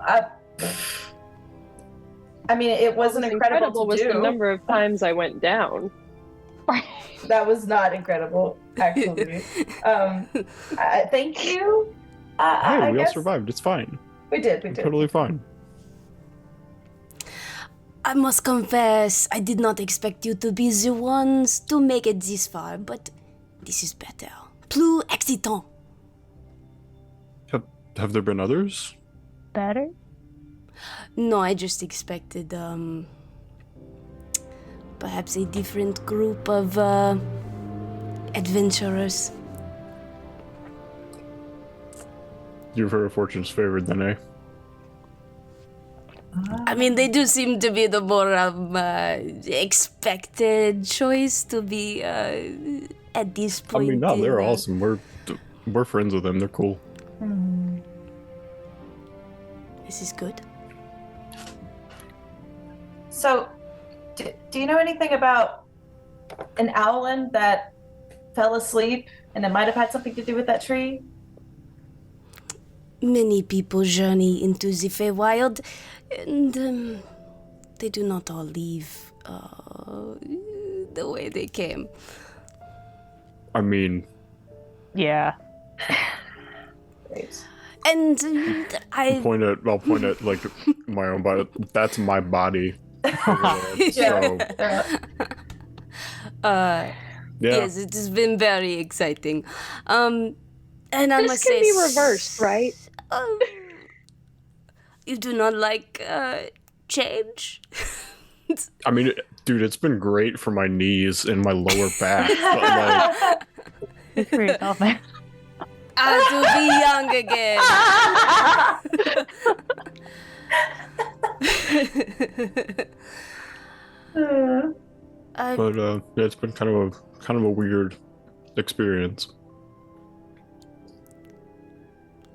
I mean, it wasn't What's incredible to was do. the number of times I went down. That was not incredible, actually. Thank you. hey, I we all guess survived. It's fine. We did. Totally fine. I must confess, I did not expect you to be the ones to make it this far, but this is better. Plus excitant. Have there been others? Better? No, I just expected, perhaps a different group of, adventurers. You've heard of fortune's favored then, eh? I mean, they do seem to be the more, expected choice to be, at this I point. mean, no, they're in, awesome. We're friends with them. They're cool. This is good. So, do you know anything about an owlin that fell asleep and it might have had something to do with that tree? Many people journey into the Feywild, and they do not all leave the way they came. I mean, Yeah. Great. And I'll point at like my own body. That's my body. Over there. So yeah. yes, it has been very exciting. And I This must can say, be reversed, right? You do not like change? I mean, dude, it's been great for my knees and my lower back. But like, Good for yourself, man. To be young again. But yeah, it's been kind of a weird experience.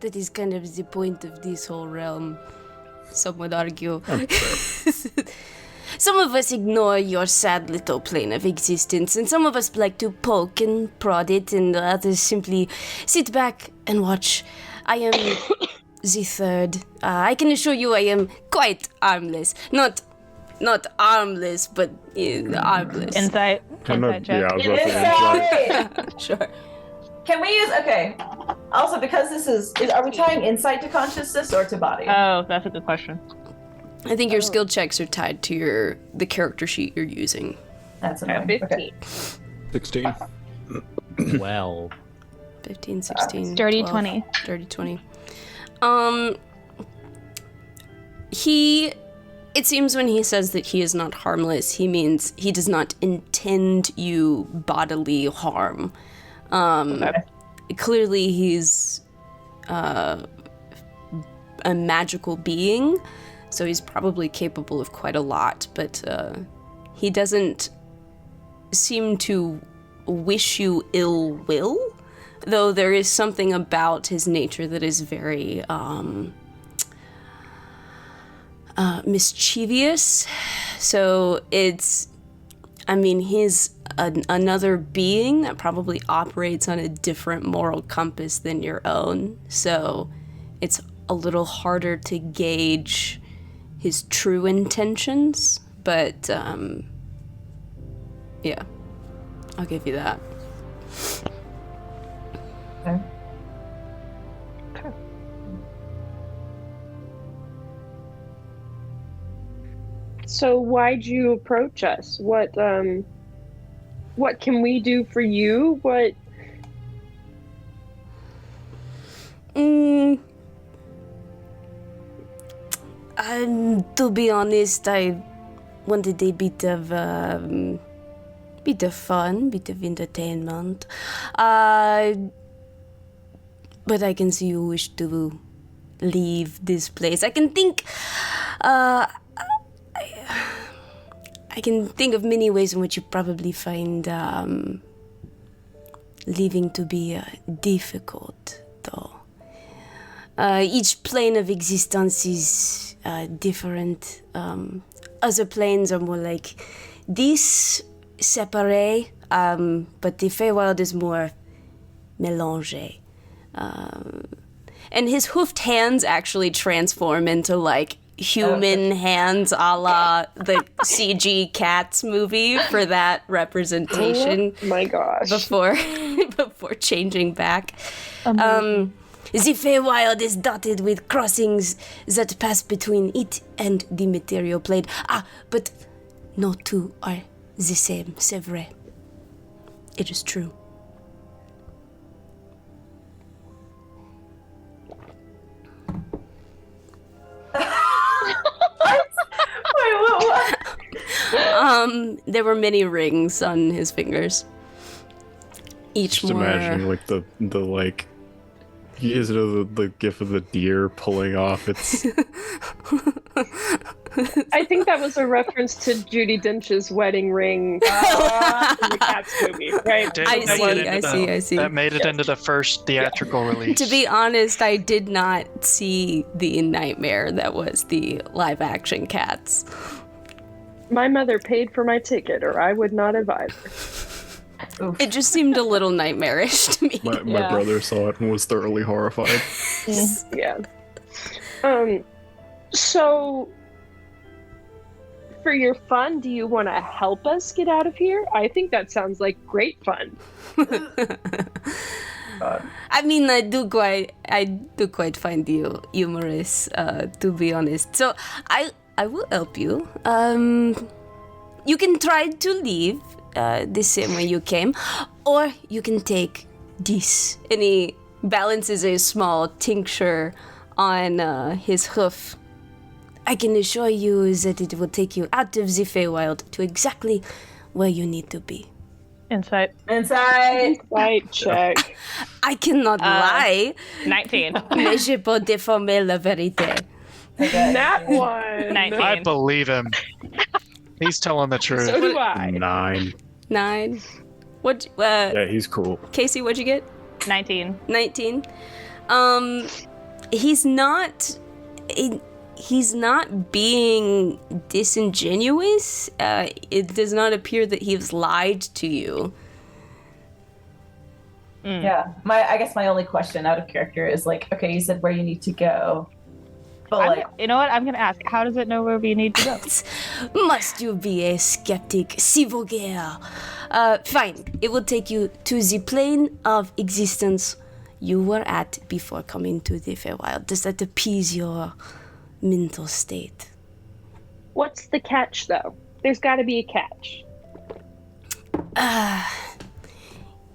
That is kind of the point of this whole realm, some would argue. Some of us ignore your sad little plane of existence, and some of us like to poke and prod it, and others simply sit back and watch. I am the third. I can assure you I am quite armless. Not armless, but armless. Insight Kind of, check. yeah. I was about to say, Insight! Sure. Can we use, okay. Also, because this is are we tying insight to consciousness or to body? Oh, that's a good question. I think your skill checks are tied to the character sheet you're using. That's Okay, annoying. 15. Okay. 16. Well, 15, 16, Dirty 12, 20. Dirty 20. It seems when he says that he is not harmless, he means he does not intend you bodily harm. Clearly he's a magical being, so he's probably capable of quite a lot, but he doesn't seem to wish you ill will, though there is something about his nature that is very mischievous. So he's another being that probably operates on a different moral compass than your own, so it's a little harder to gauge his true intentions, but yeah, I'll give you that. Okay. So why'd you approach us? What can we do for you? What? To be honest, I wanted a bit of fun, bit of entertainment. But I can see you wish to leave this place. I can think of many ways in which you probably find leaving to be difficult, though. Each plane of existence is different. Other planes are more like this, séparé, but the Feywild is more mélangé. And his hoofed hands actually transform into like human hands a la the CG Cats movie for that representation. Oh my gosh. Before changing back. The Feywild is dotted with crossings that pass between it and the material plane. But no two are the same, c'est vrai. It is true. Wait, what? There were many rings on his fingers. Each Just more. imagining like the like. You guys know the gif of the deer pulling off its. I think that was a reference to Judi Dench's wedding ring in the Cats movie, right? I see. That made it into the first theatrical release. To be honest, I did not see the nightmare that was the live action Cats. My mother paid for my ticket, or I would not have either. It just seemed a little nightmarish to me. My brother saw it and was thoroughly horrified. Yeah. So, for your fun, do you want to help us get out of here? I think that sounds like great fun. I mean, I do quite find you humorous, to be honest. So I will help you. You can try to leave the same way you came, or you can take this. And he balances a small tincture on his hoof. I can assure you that it will take you out of the Feywild to exactly where you need to be. Insight. Inside. Right, check. I cannot lie. 19. Mais je peux déformer la vérité. Okay. That one. 19. I believe him. He's telling the truth. So do I. 9. 9. What? Yeah, he's cool. Casey, what'd you get? 19. 19. He's not. He's not being disingenuous. It does not appear that he's lied to you. Yeah. I guess my only question out of character is like, okay, you said where you need to go. But like, You know what? I'm gonna ask. How does it know where we need to go? Must you be a skeptic, s'il fine. It will take you to the plane of existence you were at before coming to the Feywild. Does that appease your mental state? What's the catch, though? There's got to be a catch.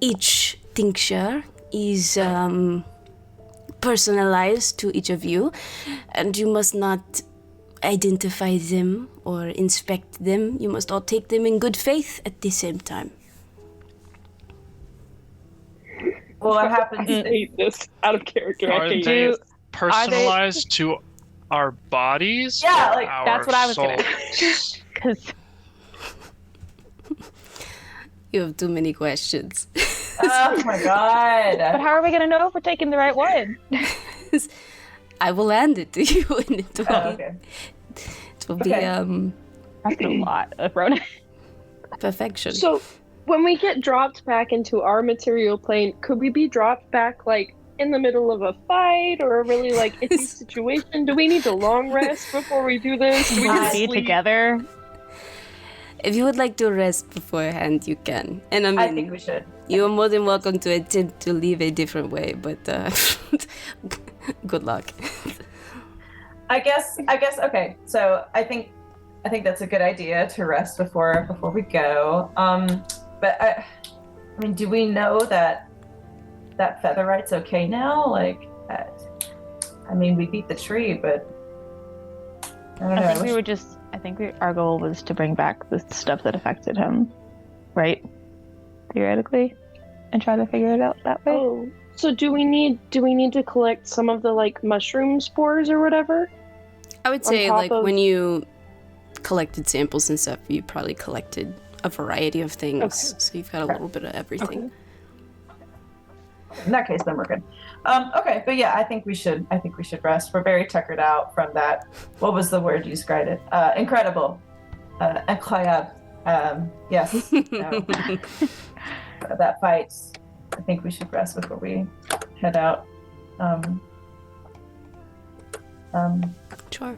Each tincture is personalized to each of you, and you must not identify them or inspect them. You must all take them in good faith at the same time. well, what happens? I hate this. Out of character. I Are hate they this. personalized to our bodies? Yeah, or like, our that's what I was gonna souls? Because You have too many questions. Oh my god. but how are we gonna know if we're taking the right one? I will hand it to you, and it will, Oh, okay. it will be Okay. That's a lot of Ronan. perfection. So, when we get dropped back into our material plane, could we be dropped back, like, in the middle of a fight or a really, like, iffy situation? Do we need to long rest before we do this? Do we We just be sleep? together. If you would like to rest beforehand, you can. And I mean, I think we should. you are more than welcome to attempt to leave a different way, but good luck. I guess okay. So I think that's a good idea to rest before we go. But I mean, do we know that Featherite's okay now? Like, I mean, we beat the tree, but I don't know. I think we were just. I think our goal was to bring back the stuff that affected him, right? Theoretically, and try to figure it out that way. Oh, so do we need to collect some of the, like, mushroom spores or whatever? I would say, top like, of- when you collected samples and stuff, you probably collected a variety of things. Okay. So you've got a little bit of everything. In that case, then we're good. Okay, but yeah, I think we should rest. We're very tuckered out from that. What was the word you described it? Incredible. Incroyable. Yes. That fight. I think we should rest before we head out. Sure.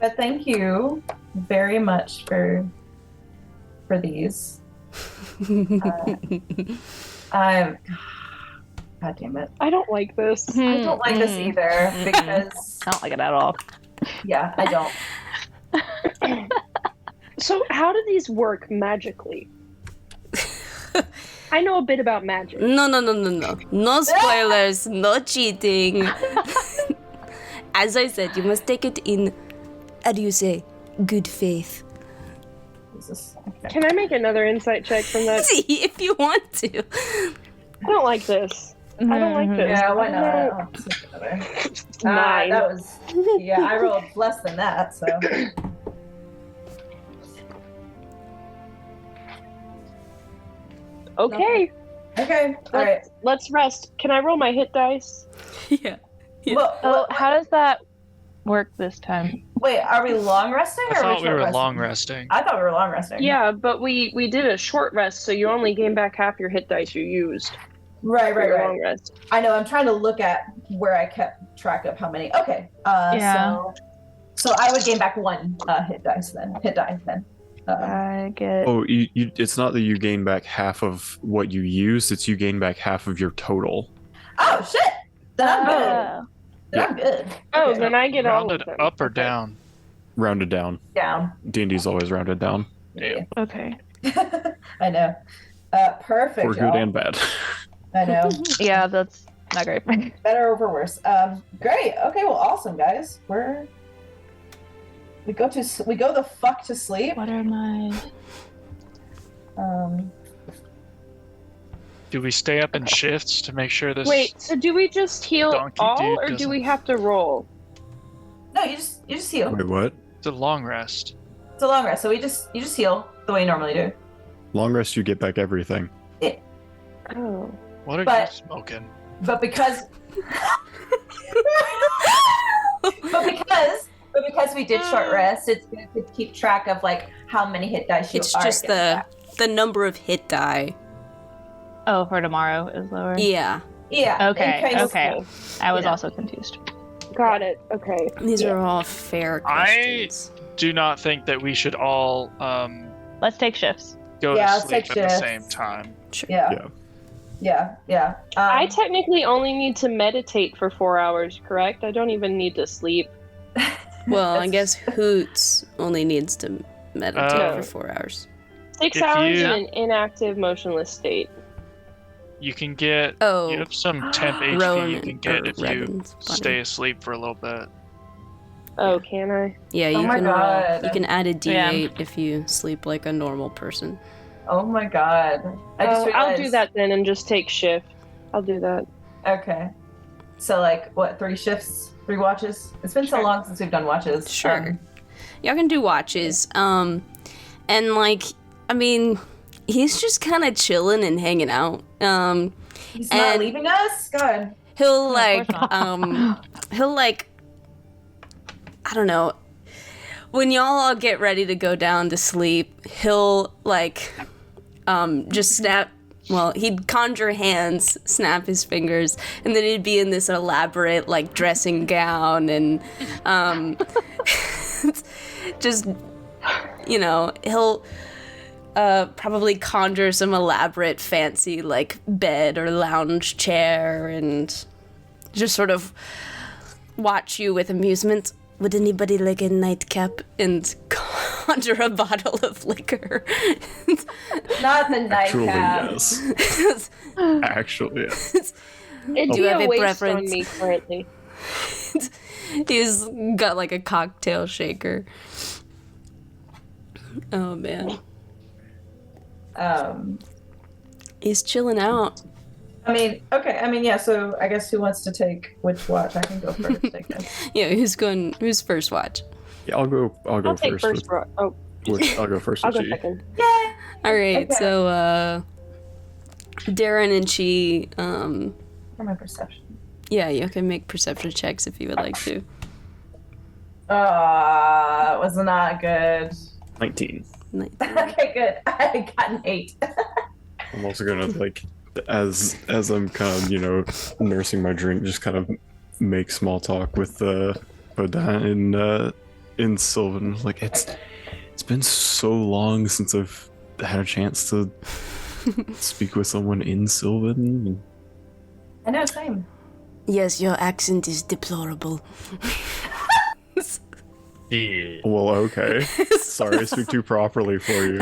But thank you very much for these. God damn it. I don't like this. I don't like this either because I don't like it at all. yeah, I don't. So, how do these work magically? I know a bit about magic. No. No spoilers, no cheating. As I said, you must take it in, how do you say, good faith. Jesus. Okay. Can I make another insight check from that? See, if you want to. I don't like this. I don't like this. Yeah, why I not? don't- I'll take another. 9. That was yeah. I rolled less than that, so. Okay, Okay. All right. let's rest. Can I roll my hit dice? Yeah. Well, So how does that work this time? wait. Are we long resting? I or thought we short were resting? long resting. I thought we were long resting. Yeah, but we did a short rest, so you only gain back half your hit dice you used. Right. for Right. your Right. long rest. I know. I'm trying to look at where I kept track of how many. Okay. Yeah. So I would gain back one hit dice then. I get. Oh, you, it's not that you gain back half of what you used, it's you gain back half of your total. Oh shit! Then I'm good. Oh. Then I'm good. Oh, Okay. then I get all Rounded of them. up or Okay. down? Rounded down. Down. D&D's always rounded down. Yeah. Okay. I know. Perfect. For good y'all. and bad. I know. Yeah, that's not great. Better or for worse. Great. Okay. Well, awesome, guys. We go the fuck to sleep. What are my? Do we stay up in shifts to make sure this? Wait, so do we just heal Donkey all, dude or do doesn't- we have to roll? No, you just heal. Wait, what? It's a long rest. It's a long rest, so you just heal the way you normally do. Long rest, you get back everything. Oh. What are But- you smoking? But because but because we did short rest, it's good to keep track of like how many hit dice you It's are just getting back. the number of hit die. Oh, for tomorrow is lower. Yeah, Yeah. Okay, in case- okay. I was Yeah. also confused. Got it. Okay. these are all fair questions. Do not think that we should all Let's take shifts. go Yeah, to let's sleep take at the shifts. same time. Sure. Yeah. I technically only need to meditate for 4 hours, correct? I don't even need to sleep. Well, I guess Hoots only needs to meditate Oh. for 4 hours. 6 If hours you- in an inactive, motionless state. You can get. Oh, You have some temp HP Rowan you can get or if you Revan's bunny. stay asleep for a little bit. Oh, can I? Yeah, Oh you my can God. you can add a D8 Yeah. if you sleep like a normal person. Oh my god. I just Oh, I'll do realized- that then and just take shift. I'll do that. Okay. So like what, 3 shifts, 3 watches? It's been so Sure. long since we've done watches. Sure. Y'all can do watches. And like, I mean, he's just kind of chilling and hanging out. He's not and- leaving us? God. He'll of like, course not. he'll like, I don't know. When y'all all get ready to go down to sleep, he'll like, just snap. Well, he'd conjure hands, snap his fingers, and then he'd be in this elaborate like dressing gown and, just, you know, he'll probably conjure some elaborate fancy like bed or lounge chair and just sort of watch you with amusement. Would anybody like a nightcap? And conjure a bottle of liquor. Not the Actually, nightcap. yes. Actually, yes. It'd Do you be have a a waste preference? on me currently. He's got like a cocktail shaker. Oh man. He's chilling out. I mean, okay. I mean, yeah. So I guess who wants to take which watch? I can go first. I guess. Yeah, who's first watch? Yeah, I'll go I'll take first. first. I'll go first I'll with go G. second. All right, Okay. so Darren and she, For my perception. yeah, you can make perception checks if you would like to. It was not good. 19. Okay, good. I got an 8. I'm also gonna like, as I'm kind of nursing my drink, just kind of make small talk with Bodin in Sylvan. Like it's been so long since I've had a chance to speak with someone in Sylvan. I know, same. Yes, your accent is deplorable. Yeah. Well, okay. Sorry, I speak too properly for you.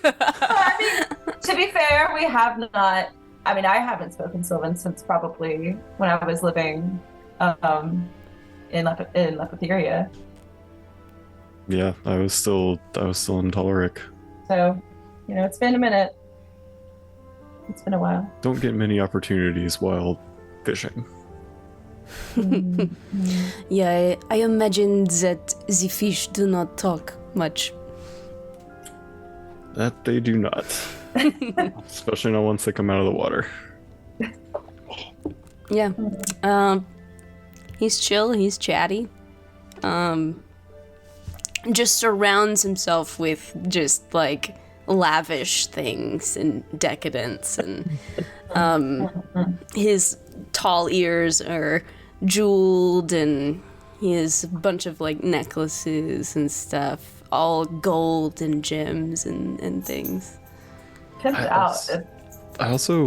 I mean, to be fair, we have not. I mean, I haven't spoken Sylvan since probably when I was living in Lepitheria. Yeah, I was still in Tularic. So, it's been a minute. It's been a while. Don't get many opportunities while fishing. Yeah, I imagine that the fish do not talk much. That they do not. Especially not once they come out of the water. Yeah. He's chill, he's chatty. Just surrounds himself with just like lavish things and decadence and his tall ears are jeweled and he has a bunch of like necklaces and stuff, all gold and gems and things. Pimped I out. also- I also,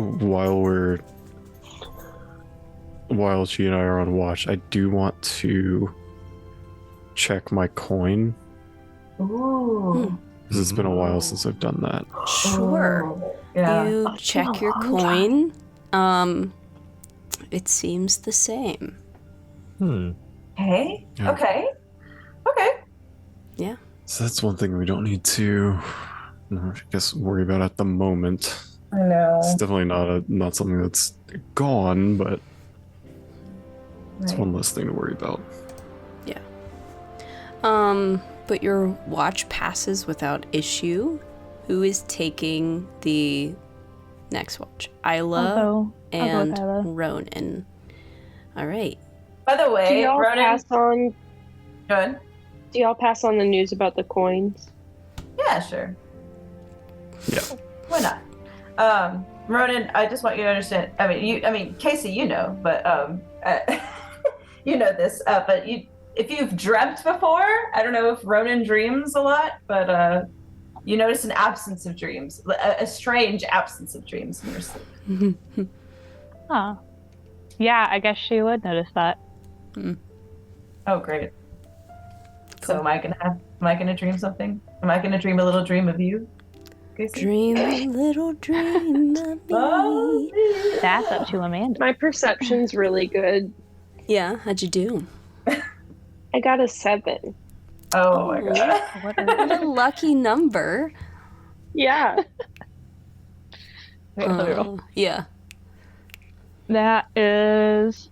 while she and I are on watch, I do want to check my coin. Ooh. Because it's been a while since I've done that. Sure. Ooh. Yeah. You It's check been a your long coin. It seems the same. Hey. Yeah. Okay. Okay. So that's one thing we don't need to, I guess, worry about at the moment. I know. It's definitely not something that's gone, but it's Right. one less thing to worry about. But your watch passes without issue. Who is taking the next watch? Isla I'll go and with Isla. Ronan. All right. By the Do way, y'all Ronan, pass on? go ahead. Do y'all pass on the news about the coins? Yeah, sure. Yeah. Why not? Ronan, I just want you to understand. I mean, Casey, you know, but you know this. But if you've dreamt before, I don't know if Ronan dreams a lot, but you notice an absence of dreams, a strange absence of dreams in your sleep. Huh. Yeah, I guess she would notice that. Oh, great. So am I gonna dream something? Am I gonna dream a little dream of you, Casey? Dream a little dream of Oh, me. That's up to Amanda. My perception's really good. Yeah, how'd you do? I got a 7. Oh my god. What is What a lucky number. Yeah. Wait, let me roll. Yeah. That is.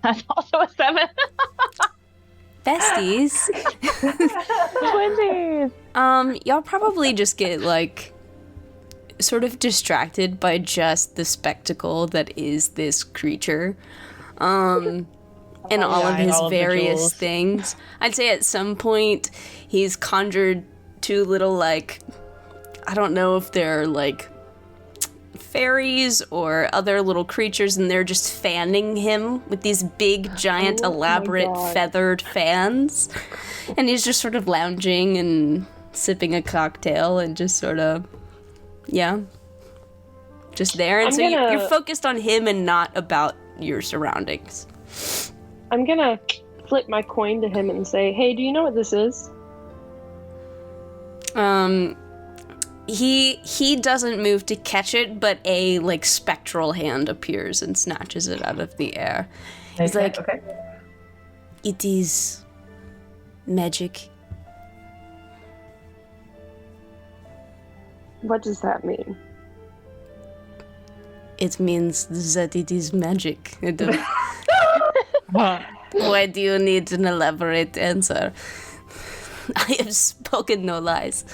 That's also a 7. Besties. Twinsies. Y'all probably just get like sort of distracted by just the spectacle that is this creature. And all of his all of the various jewels. things. I'd say at some point he's conjured 2 little like, I don't know if they're like fairies or other little creatures, and they're just fanning him with these big, giant, Oh my elaborate God. feathered fans. And he's just sort of lounging and sipping a cocktail and just sort of, yeah, just there. And I'm so gonna- you're focused on him and not about your surroundings. I'm gonna flip my coin to him and say, "Hey, do you know what this is?" He doesn't move to catch it, but a like spectral hand appears and snatches it out of the air. He's like, okay. "It is magic." What does that mean? It means that it is magic. I don't- Why do you need an elaborate answer? I have spoken no lies.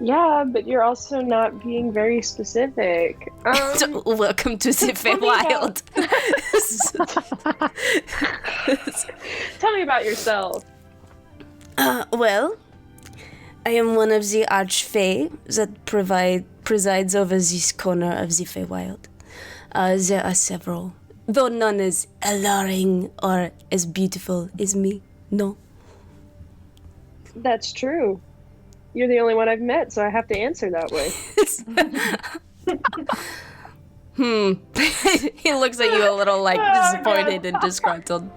Yeah, but you're also not being very specific. So, welcome to the Feywild. Tell me about yourself. Well, I am one of the Archfey that presides over this corner of the Feywild. There are several, though none as alluring or as beautiful as me. No. That's true. You're the only one I've met, so I have to answer that way. He looks at you a little like disappointed and disgruntled.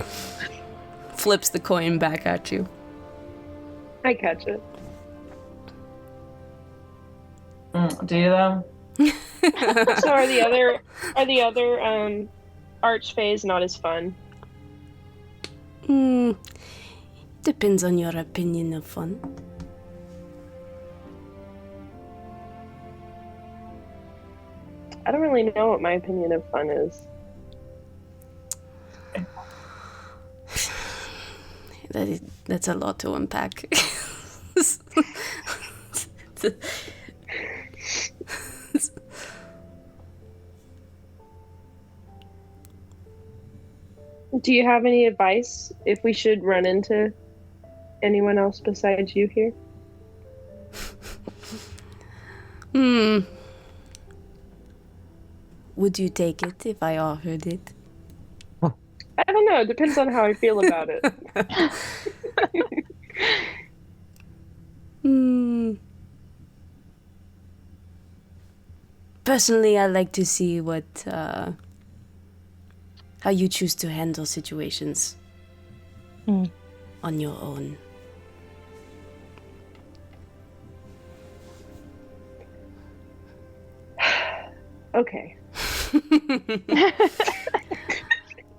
Flips the coin back at you. I catch it. Do you though? So are the other archfays not as fun? Depends on your opinion of fun. I don't really know what my opinion of fun is. That's a lot to unpack. Do you have any advice if we should run into anyone else besides you here? Would you take it if I offered it? I don't know. It depends on how I feel about it. Personally, I like to see how you choose to handle situations on your own. Okay.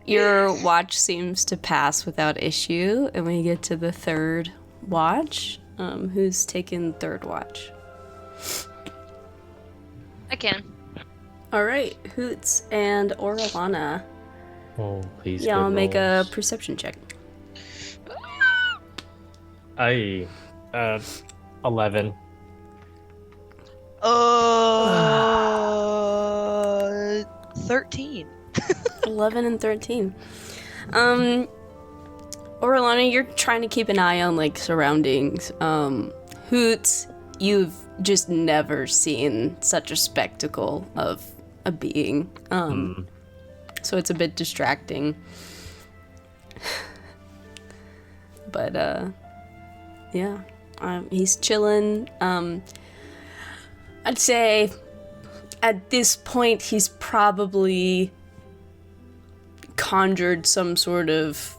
Your watch seems to pass without issue, and when you get to the third watch, Who's taken third watch? I can. All right, Hoots and Orlana. Oh, please. Yeah, I'll good make a rolls. perception check. 11. 13. 11 and 13. Orlana, you're trying to keep an eye on like surroundings. Hoots, you've just never seen such a spectacle of a being. So it's a bit distracting. But yeah, he's chilling. I'd say at this point he's probably conjured some sort of.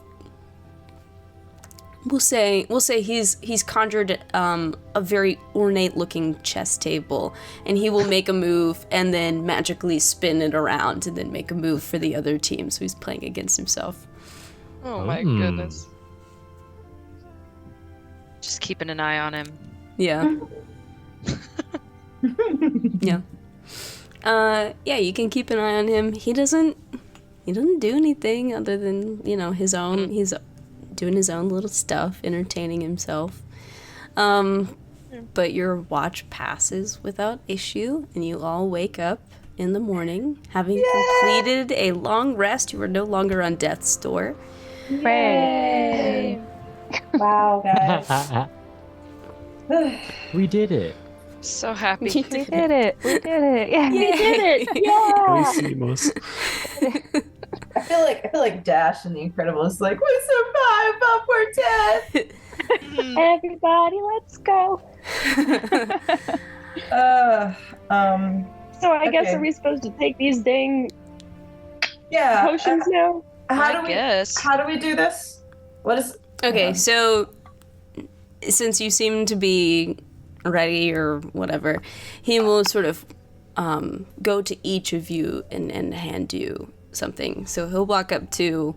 We'll say he's conjured a very ornate looking chess table, and he will make a move and then magically spin it around and then make a move for the other team. So he's playing against himself. Oh my goodness. Just keeping an eye on him. Yeah. Yeah. Yeah, you can keep an eye on him. He doesn't do anything other than, his own. He's doing his own little stuff, entertaining himself. But your watch passes without issue, and you all wake up in the morning, having completed a long rest. You are no longer on death's door. Yay! Wow, guys. We did it. So happy. We did it. We did it. Yeah. We did it! Yeah! Hicimos. I feel like Dash and the Incredibles, like, we survived, but we're dead. Everybody, let's go. So I guess Okay. are we supposed to take these dang Yeah. potions now? How do I we? guess. How do we do this? What is? Okay, so since you seem to be ready or whatever, he will sort of go to each of you and hand you something. So he'll walk up to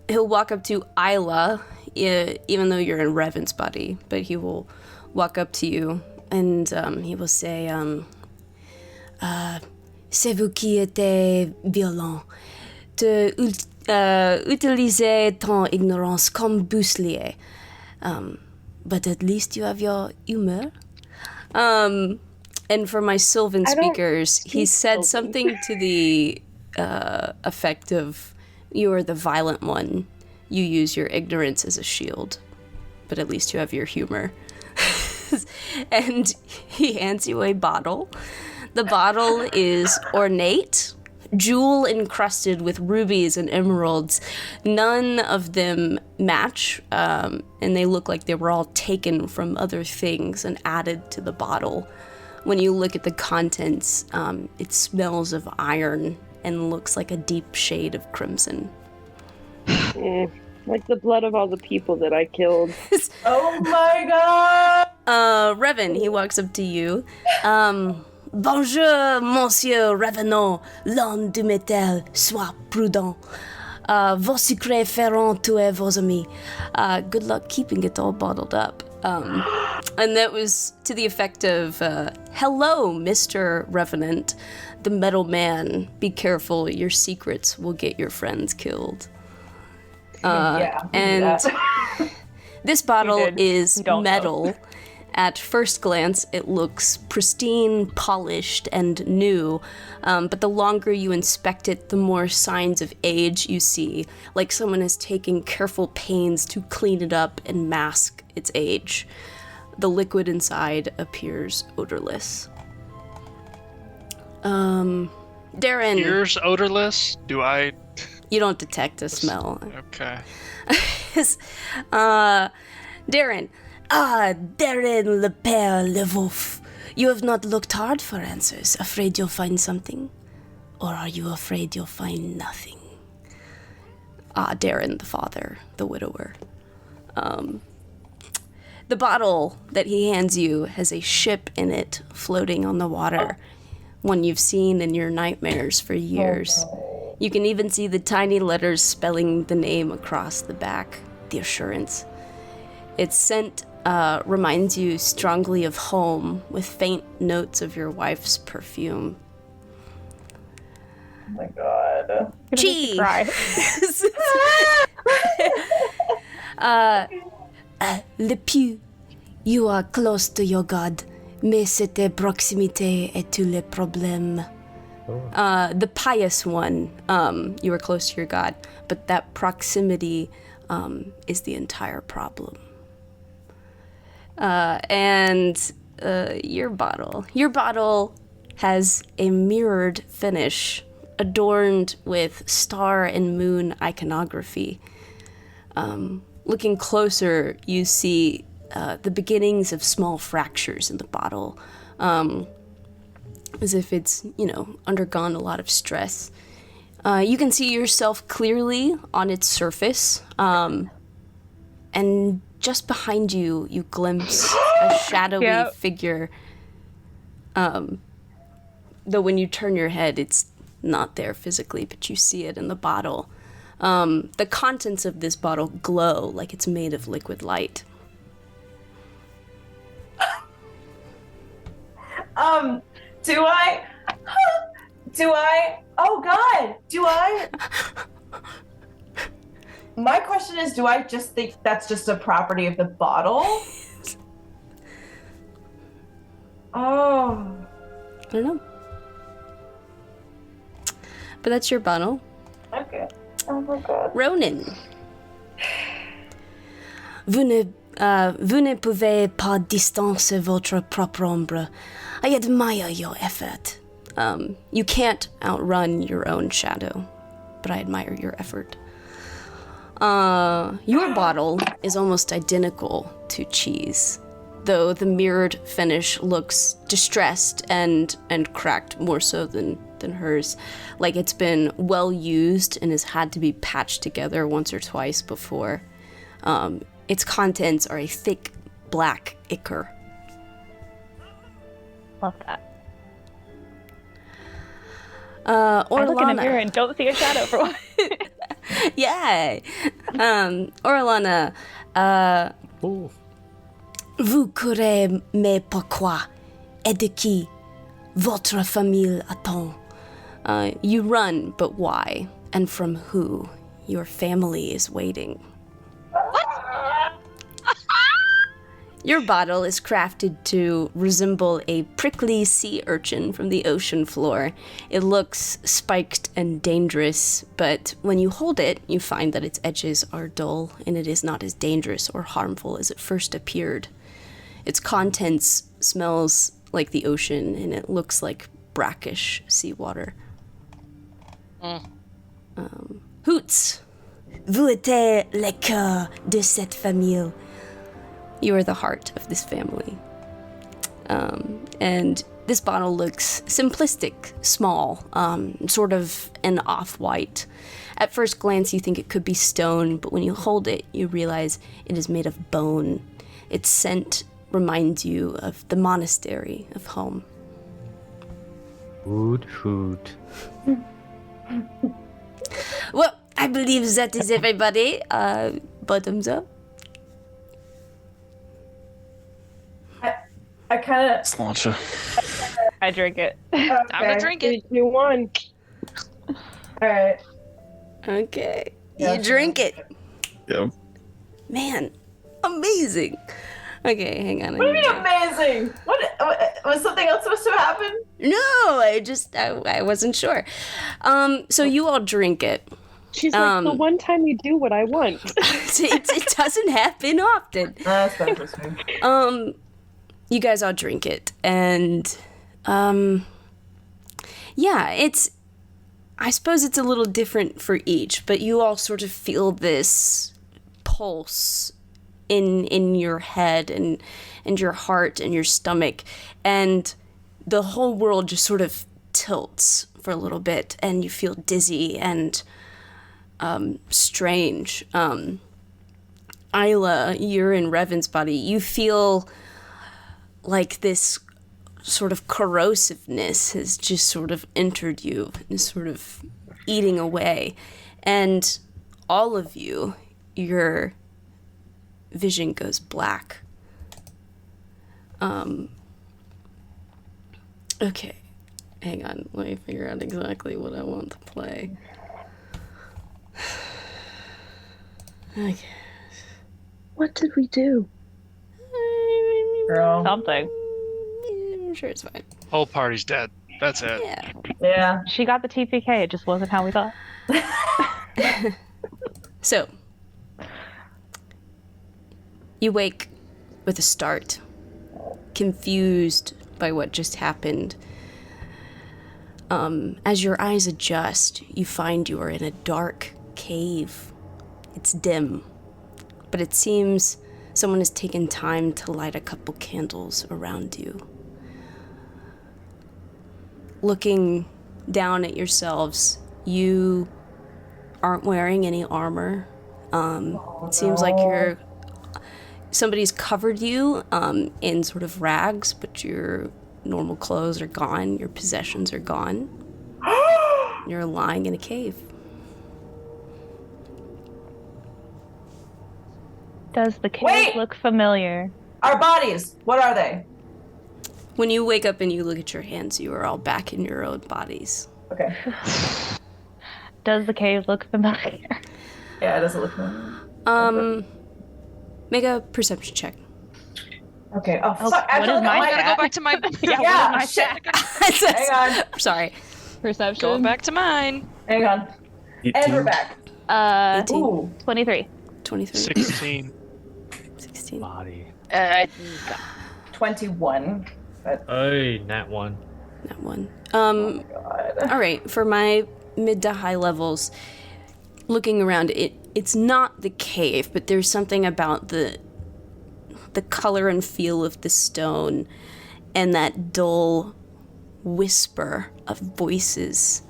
Isla, even though you're in Revan's body, but he will walk up to you and he will say, c'est vous qui êtes violent. Utilisez ton ignorance comme bouclier. But at least you have your humor. And for my Sylvan I don't speakers, he speak said Sylvan. something to the effect of, you are the violent one. You use your ignorance as a shield. But at least you have your humor. And he hands you a bottle. The bottle is ornate, jewel encrusted with rubies and emeralds. None of them match, and they look like they were all taken from other things and added to the bottle. When you look at the contents, it smells of iron and looks like a deep shade of crimson. Like the blood of all the people that I killed. Oh my god! Revan, he walks up to you. Bonjour, Monsieur Revenant, l'homme du métal, sois prudent. Vos secrets feront tuer vos amis. Good luck keeping it all bottled up. And that was to the effect of, hello, Mr. Revenant, the metal man. Be careful, your secrets will get your friends killed. Yeah. we do And that. this bottle did. is We don't know. metal. At first glance, it looks pristine, polished, and new, but the longer you inspect it, the more signs of age you see, like someone is taking careful pains to clean it up and mask its age. The liquid inside appears odorless. Darren, Ears odorless? Do I? you don't detect a smell. Okay. Darren. Darren Le Père Le Wolf. You have not looked hard for answers, afraid you'll find something? Or are you afraid you'll find nothing? Darren the father, the widower. The bottle that he hands you has a ship in it floating on the water, one you've seen in your nightmares for years. You can even see the tiny letters spelling the name across the back, the assurance. Its scent reminds you strongly of home, with faint notes of your wife's perfume. Oh my god. Chi! Le pieux, you are close to your god, mais cette proximité est tout le problème. The pious one, you are close to your god, but that proximity is the entire problem. And your bottle. Your bottle has a mirrored finish adorned with star and moon iconography. Looking closer, you see the beginnings of small fractures in the bottle, as if it's, undergone a lot of stress. You can see yourself clearly on its surface, and just behind you, you glimpse a shadowy figure. Though when you turn your head, it's not there physically, but you see it in the bottle. The contents of this bottle glow like it's made of liquid light. My question is, do I just think that's just a property of the bottle? Oh. I don't know. But that's your bottle. Okay. Oh my god. Ronan. Vous ne pouvez pas distancer votre propre ombre. I admire your effort. You can't outrun your own shadow, but I admire your effort. Your bottle is almost identical to Chi's, though the mirrored finish looks distressed and cracked more so than hers, like it's been well used and has had to be patched together once or twice before. Its contents are a thick black ichor. Love that. Orlana. I look in a mirror and don't see a shadow for one. Yeah. Orlana, vous courez, mais pourquoi? Et de qui? Votre famille attend. You run, but why? And from who? Your family is waiting. Your bottle is crafted to resemble a prickly sea urchin from the ocean floor. It looks spiked and dangerous, but when you hold it, you find that its edges are dull and it is not as dangerous or harmful as it first appeared. Its contents smells like the ocean and it looks like brackish seawater. Hoots, vous êtes le cœur de cette famille. You are the heart of this family. And this bottle looks simplistic, small, sort of an off-white. At first glance, you think it could be stone, but when you hold it, you realize it is made of bone. Its scent reminds you of the monastery of home. Hoot. Well, I believe that is everybody. Bottoms up. I kind of. Sláinte. I drink it. I'm gonna drink it. 3, 2, 1. All right. Okay. Yeah. You drink it. Yeah. Man, amazing. Okay, hang on. What do you mean amazing? What was something else supposed to happen? No, I wasn't sure. So you all drink it. She's like, the one time you do what I want. It doesn't happen often. That's interesting. You guys all drink it, and yeah, I suppose it's a little different for each, but you all sort of feel this pulse in your head and your heart and your stomach, and the whole world just sort of tilts for a little bit, and you feel dizzy and strange. Isla, you're in Revan's body. You feel like this sort of corrosiveness has just sort of entered you and is sort of eating away. And all of you, your vision goes black. Okay. Hang on, let me figure out exactly what I want to play. Okay. What did we do? Girl. Something. I'm sure it's fine. Whole party's dead. That's it. Yeah. Yeah. She got the TPK. It just wasn't how we thought. So, you wake with a start, confused by what just happened. As your eyes adjust, you find you are in a dark cave. It's dim, but it seems someone has taken time to light a couple candles around you. Looking down at yourselves, you aren't wearing any armor. It seems like somebody's covered you in sort of rags, but your normal clothes are gone, your possessions are gone. You're lying in a cave. Does the cave Wait! look familiar? Our bodies, what are they? When you wake up and you look at your hands, you are all back in your own bodies. Okay. Does the cave look familiar? Yeah, it doesn't look familiar. Make a perception check. Okay. Oh, Oh, fuck. I what feel is like my I gotta stat? go back to my. Yeah, my shit. stat? Hang on. Sorry. Perception. Going back to mine. Hang on. 18. And we're back. 18. Ooh. 23. 23. 16. 16. Body. 21. But, Hey, that one. That one. God. All right. For my mid to high levels, looking around, it's not the cave, but there's something about the color and feel of the stone and that dull whisper of voices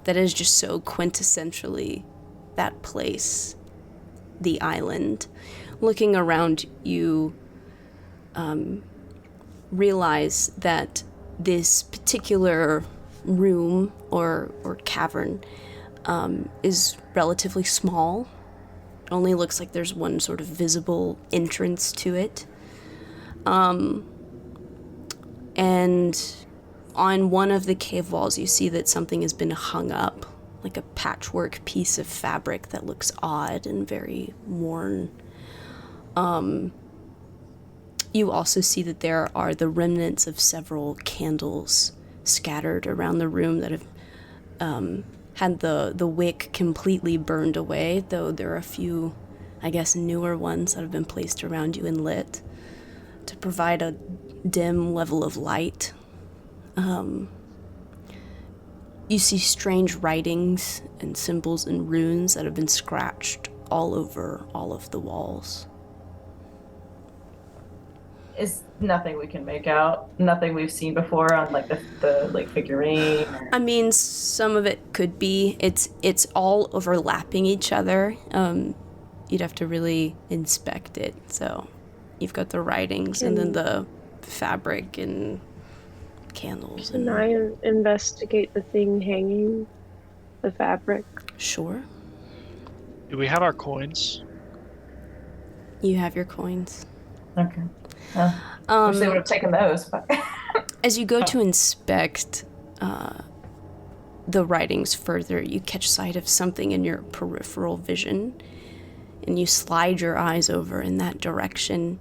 that is just so quintessentially that place, the island. Looking around, you realize that this particular room or cavern is relatively small. It only looks like there's one sort of visible entrance to it. And on one of the cave walls, you see that something has been hung up, like a patchwork piece of fabric that looks odd and very worn. You also see that there are the remnants of several candles scattered around the room that have had the wick completely burned away, though there are a few, I guess, newer ones that have been placed around you and lit to provide a dim level of light. You see strange writings and symbols and runes that have been scratched all over all of the walls. Is nothing we can make out? Nothing we've seen before on like the like figurine? Or... I mean, some of it could be. It's all overlapping each other. You'd have to really inspect it. So you've got the writings and then the fabric and candles. Can I investigate the thing hanging? The fabric? Sure. Do we have our coins? You have your coins. Okay. Wish they would have taken those. But... As you go to inspect the writings further, you catch sight of something in your peripheral vision, and you slide your eyes over in that direction,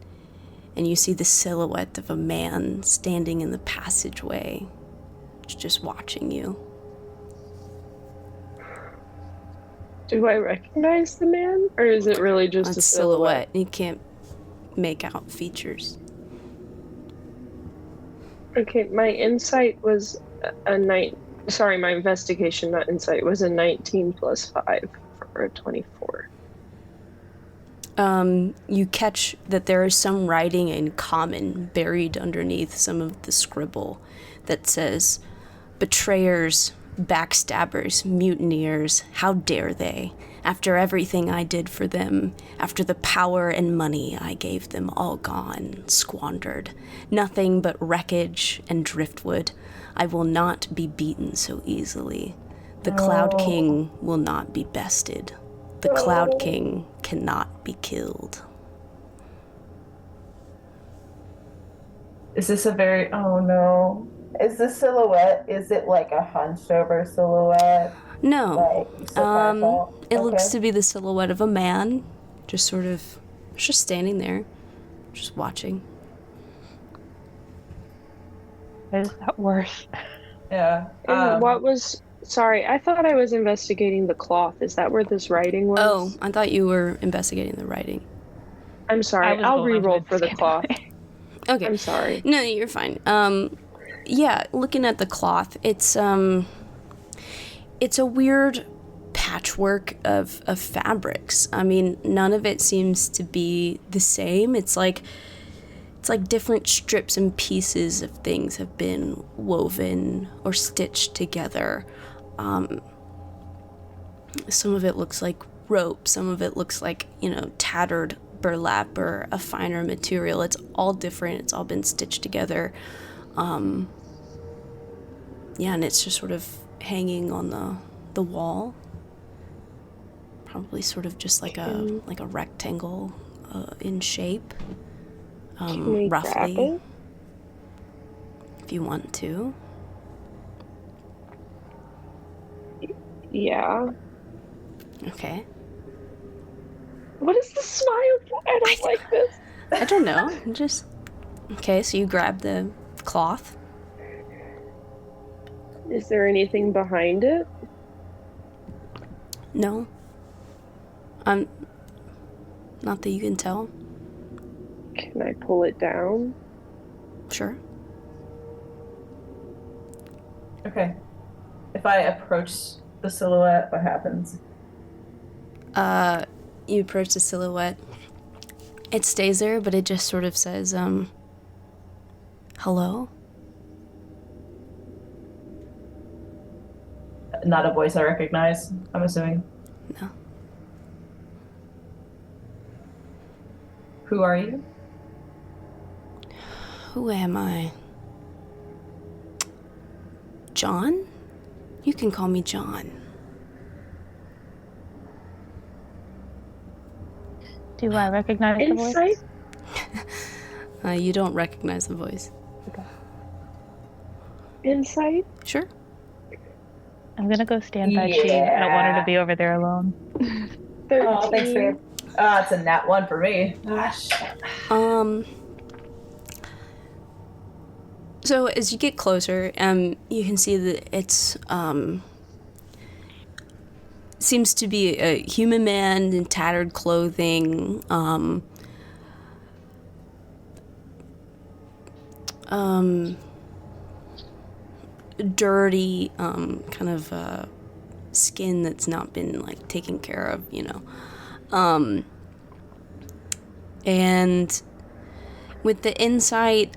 and you see the silhouette of a man standing in the passageway, just watching you. Do I recognize the man? Or is it really just It's a silhouette? You can't make out features. Okay, my insight was a 9. Sorry, my investigation, not insight, was a 19 plus 5 for a 24. You catch that there is some writing in common buried underneath some of the scribble that says, "Betrayers, backstabbers, mutineers, how dare they? After everything I did for them, after the power and money I gave them, all gone, squandered. Nothing but wreckage and driftwood. I will not be beaten so easily. The Cloud King will not be bested. The Cloud King cannot be killed." Is this a very? Oh no. Is this silhouette? Is it like a hunched over silhouette? No. Like so kind of tall? It looks Okay. to be the silhouette of a man, just sort of, just standing there, just watching. Is that worse? Yeah. And what was? Sorry, I thought I was investigating the cloth. Is that where this writing was? Oh, I thought you were investigating the writing. I'm I sorry. was I'll going re-roll with for the skin cloth. away. Okay. I'm sorry. No, you're fine. Yeah, looking at the cloth, it's a weird patchwork of fabrics. I mean, none of it seems to be the same. It's like different strips and pieces of things have been woven or stitched together. Some of it looks like rope, some of it looks like, tattered burlap or a finer material. It's all different. It's all been stitched together. Yeah, and it's just sort of hanging on the wall. Probably sort of just like a rectangle in shape. Can we grab Roughly, it? if you want to. Yeah. Okay. What is the smile for? I don't like this. I don't know. Just okay. So you grab the cloth. Is there anything behind it? No. Not that you can tell. Can I pull it down? Sure. Okay. If I approach the silhouette, what happens? You approach the silhouette. It stays there, but it just sort of says, hello? Not a voice I recognize, I'm assuming. No. Who are you? Who am I? John? You can call me John. Do I recognize the voice? Insight? You don't recognize the voice. Insight? Sure. I'm gonna go stand by Chi. I don't want her Yeah. to be over there alone. 13. Oh, thanks, babe. It's a nat 1 for me. Gosh. So as you get closer, you can see that it's seems to be a human man in tattered clothing. Dirty, kind of skin that's not been like taken care of, and with the insight,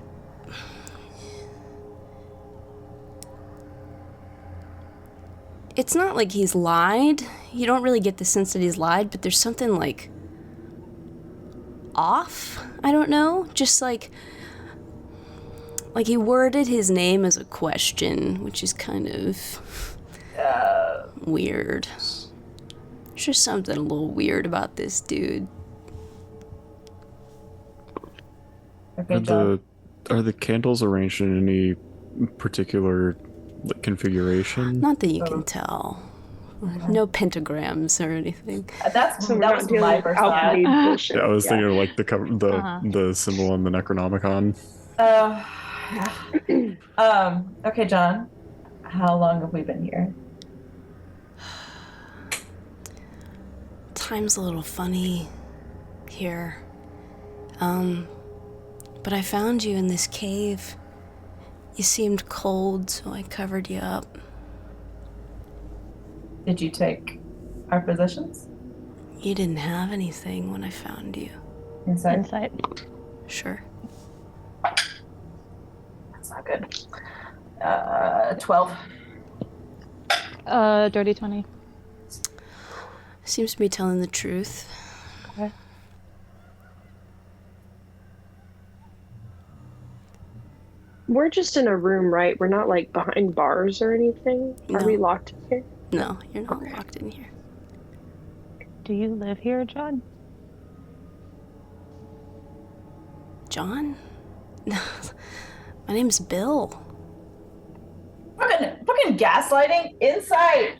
it's not like he's lied. You don't really get the sense that he's lied, but there's something like off. I don't know. Just like he worded his name as a question, which is kind of weird. There's just something a little weird about this dude. Okay, John. Are the candles arranged in any particular configuration? Not that you can tell. No pentagrams or anything. That So we're was not dealing my with first alchemy thought. bullshit. Yeah, I was Yeah. thinking of like the cover, the symbol on the Necronomicon. Yeah. Okay, John. How long have we been here? Time's a little funny here. But I found you in this cave. You seemed cold, so I covered you up. Did you take our positions? You didn't have anything when I found you. Inside? Insight. Sure. That's not good. 12. Dirty 20. Seems to be telling the truth. Okay. We're just in a room, right? We're not like behind bars or anything. Are No. we locked in here? No, you're not locked in here. Do you live here, John? John? My name's Bill. Fucking gaslighting inside.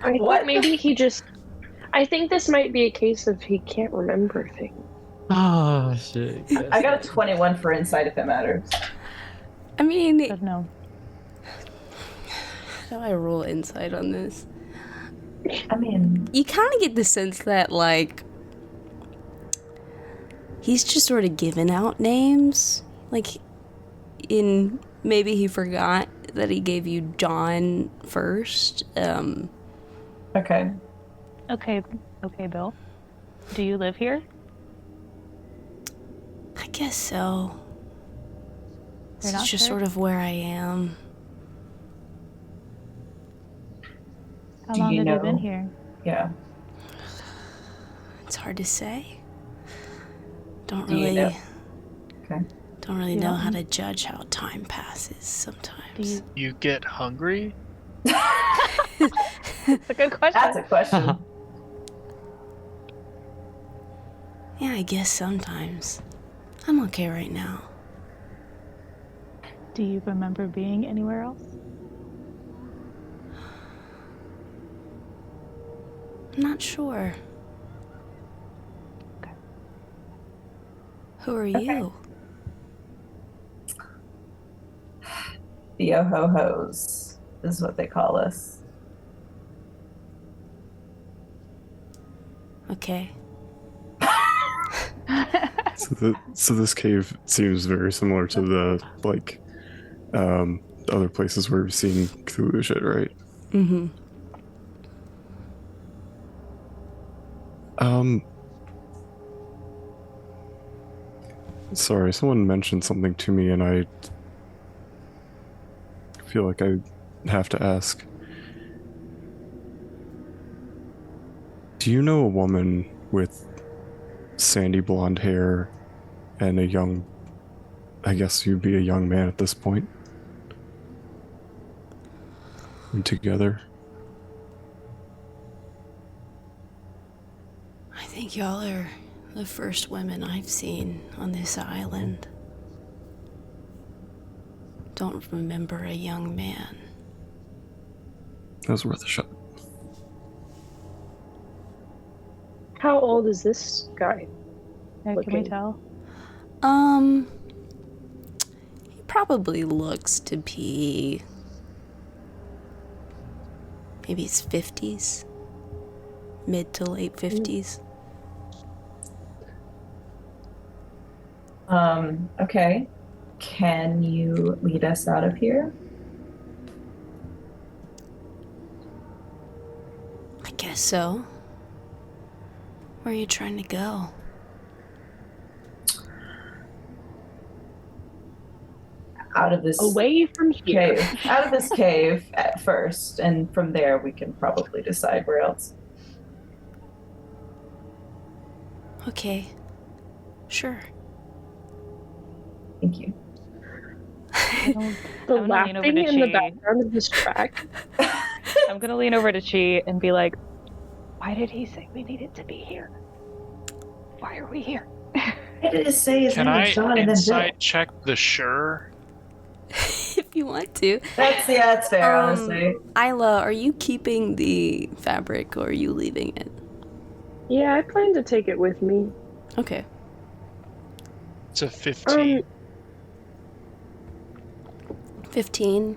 I What? think maybe he just. I think this might be a case of he can't remember things. Oh shit. I got a 21 for insight if it matters. I mean, Good no. how do I roll insight on this? I mean, You kind of get the sense that, like, he's just sort of giving out names. Like, maybe he forgot that he gave you John first. okay. Okay, Bill. Do you live here? I guess so. You're It's not just sure? sort of where I am. How Do long you have you been know? here? Yeah. It's hard to say. Don't Do you really, know? Okay. don't really You know don't- how to judge how time passes Do sometimes. you? You get hungry? It's a good question. That's a question. Yeah, I guess sometimes. I'm okay right now. Do you remember being anywhere else? I'm not sure. Okay. Who are you? The Ho-Hos is what they call us. Okay. So this cave seems very similar to the other places where we've seen Cthulhu shit, right? Mm-hmm. Sorry, someone mentioned something to me and I feel like I have to ask. Do you know a woman with sandy blonde hair and a young, I guess you'd be a young man at this point? And together? I think y'all are the first women I've seen on this island. Don't remember a young man. That was worth a shot. How old is this guy? Yeah, can we Looking. tell? He probably looks to be maybe his 50s, mid to late 50s. Okay. Can you lead us out of here? I guess so. Where are you trying to go? Out of this Away from here. cave. Out of this cave at first, and from there we can probably decide where else. Okay. Sure. Thank you. I don't- The I'm gonna lean over laughing to in the Chi. background of this track. I'm gonna lean over to Chi and be like, "Why did he say we needed to be here? Why are we here?" What did it say? His Can name I was John and then Bill. insight check the sure? If you want to. That's fair, honestly. Isla, are you keeping the fabric or are you leaving it? Yeah, I plan to take it with me. Okay. It's a 15. 15.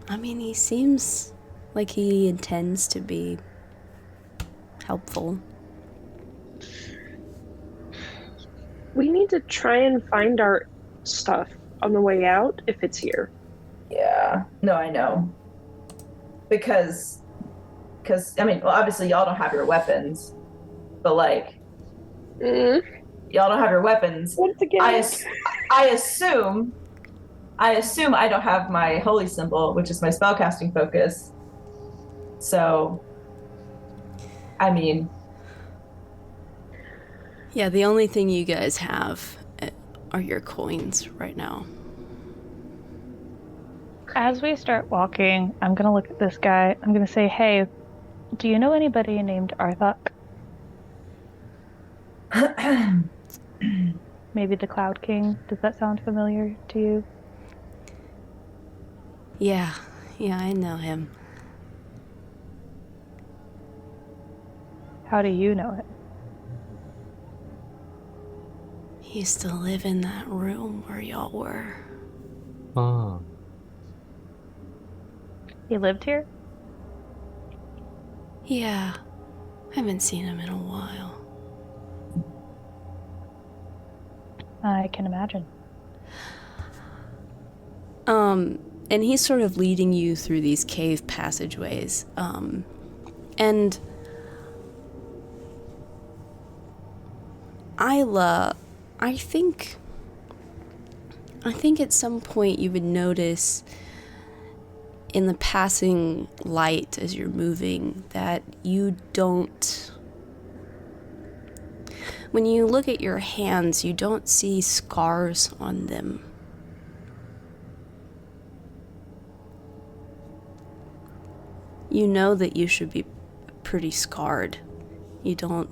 I mean, he seems like he intends to be helpful. We need to try and find our stuff on the way out if it's here. Yeah. No, I know. Because I mean, well, obviously y'all don't have your weapons, but like, y'all don't have your weapons. Once again. I assume I don't have my holy symbol, which is my spellcasting focus. So, I mean, Yeah, the only thing you guys have are your coins right now. As we start walking, I'm gonna look at this guy. I'm gonna say, "Hey, do you know anybody named Arthok?" Maybe the Cloud King. Does that sound familiar to you? Yeah, I know him. How do you know it? He used to live in that room where y'all were. Oh. He lived here? Yeah, haven't seen him in a while. I can imagine. And he's sort of leading you through these cave passageways. And Isla, I think at some point you would notice in the passing light as you're moving that you don't... When you look at your hands, you don't see scars on them. You know that you should be pretty scarred. You don't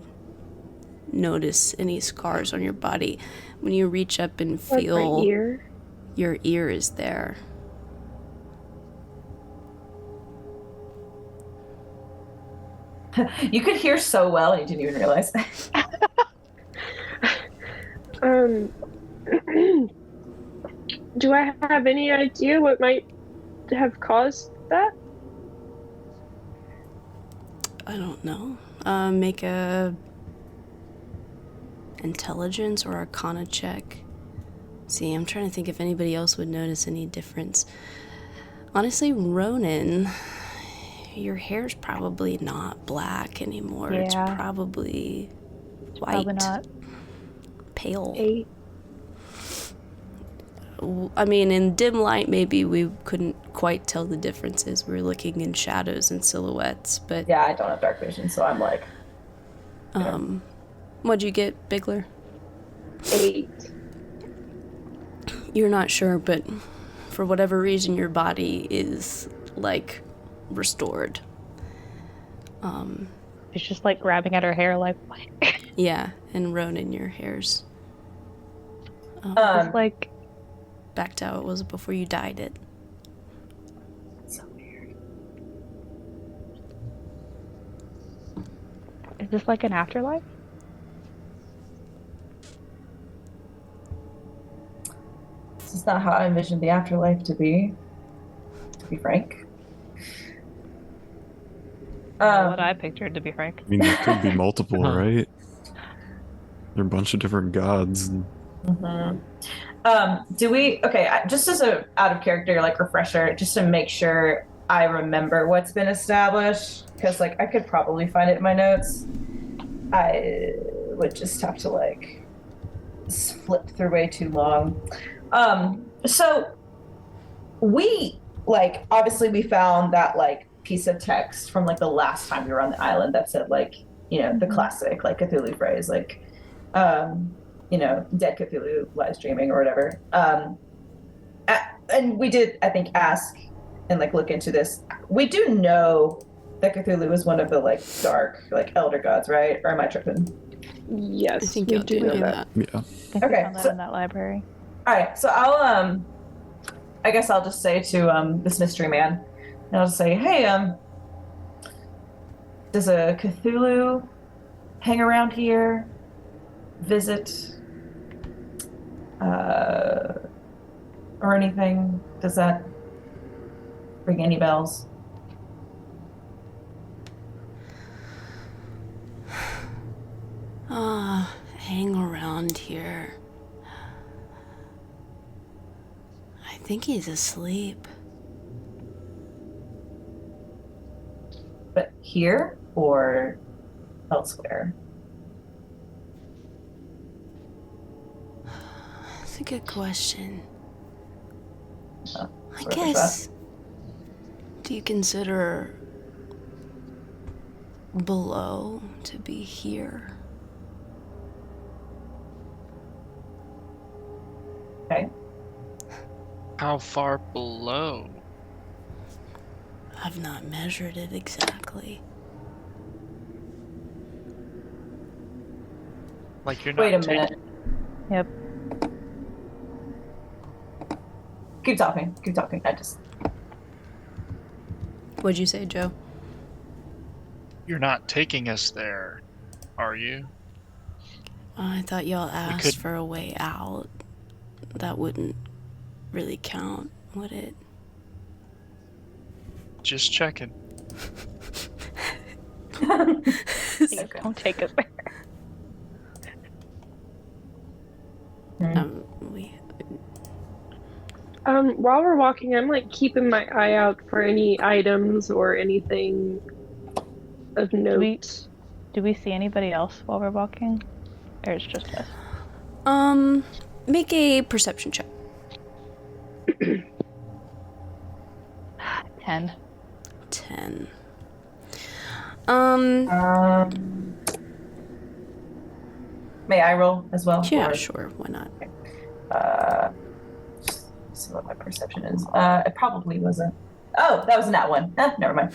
notice any scars on your body. When you reach up and feel Like my ear. your ear is there. You could hear so well and you didn't even realize. Do I have any idea what might have caused that? I don't know. Make a intelligence or arcana check. See, I'm trying to think if anybody else would notice any difference. Honestly, Ronan, your hair's probably not black anymore. It's Yeah. probably white. Probably not. Pale. 8. I mean, in dim light, maybe we couldn't quite tell the differences. We were looking in shadows and silhouettes, but... Yeah, I don't have dark vision, so I'm like... What'd you get, Bigler? 8. You're not sure, but for whatever reason, your body is, like, restored. She's just like grabbing at her hair, like, what? Yeah, and Ronan, your hair's It's like, back to how it was before you dyed it. So weird. is this like an afterlife? This is not how I envisioned the afterlife to be frank. What I pictured, to be frank. I mean, there could be multiple, Huh. right? There are a bunch of different gods. And Do we, okay, just as a out of character, like, refresher, just to make sure I remember what's been established, because, like, I could probably find it in my notes. I would just have to, like, flip through way too long. So we, like, obviously we found that, like, piece of text from, like, the last time we were on the island that said, like, you know, the classic, like, Cthulhu phrase, like, you know, dead Cthulhu lies dreaming or whatever. And we did, I think, ask and, like, look into this. We do know that Cthulhu is one of the, like, dark, like, elder gods, right? Or am I tripping? Yes, I think we you do know that. yeah. I think Okay, we found that so- in that library. All right, so I guess I'll just say to this mystery man, and I'll just say, hey, does a Cthulhu hang around here, visit, or anything? Does that ring any bells? Hang around here. I think he's asleep. But here or elsewhere? That's a good question. Oh, I sort of guess. Do you consider below to be here? Okay. How far below? I've not measured it exactly. Like you're not Wait a taking- minute. Yep. Keep talking. Keep talking. I just. What'd you say, Joe? You're not taking us there, are you? I thought y'all We asked could for a way out. That wouldn't really count, would it? just checking. Please don't take us there. We While we're walking, I'm like keeping my eye out for any items or anything of note. Do we see anybody else while we're walking? Or it's just us? make a perception check. 10. 10. May I roll as well? Yeah, Or- sure. Why not? Just see what my perception is. It probably wasn't. Oh, that was that one. Never mind.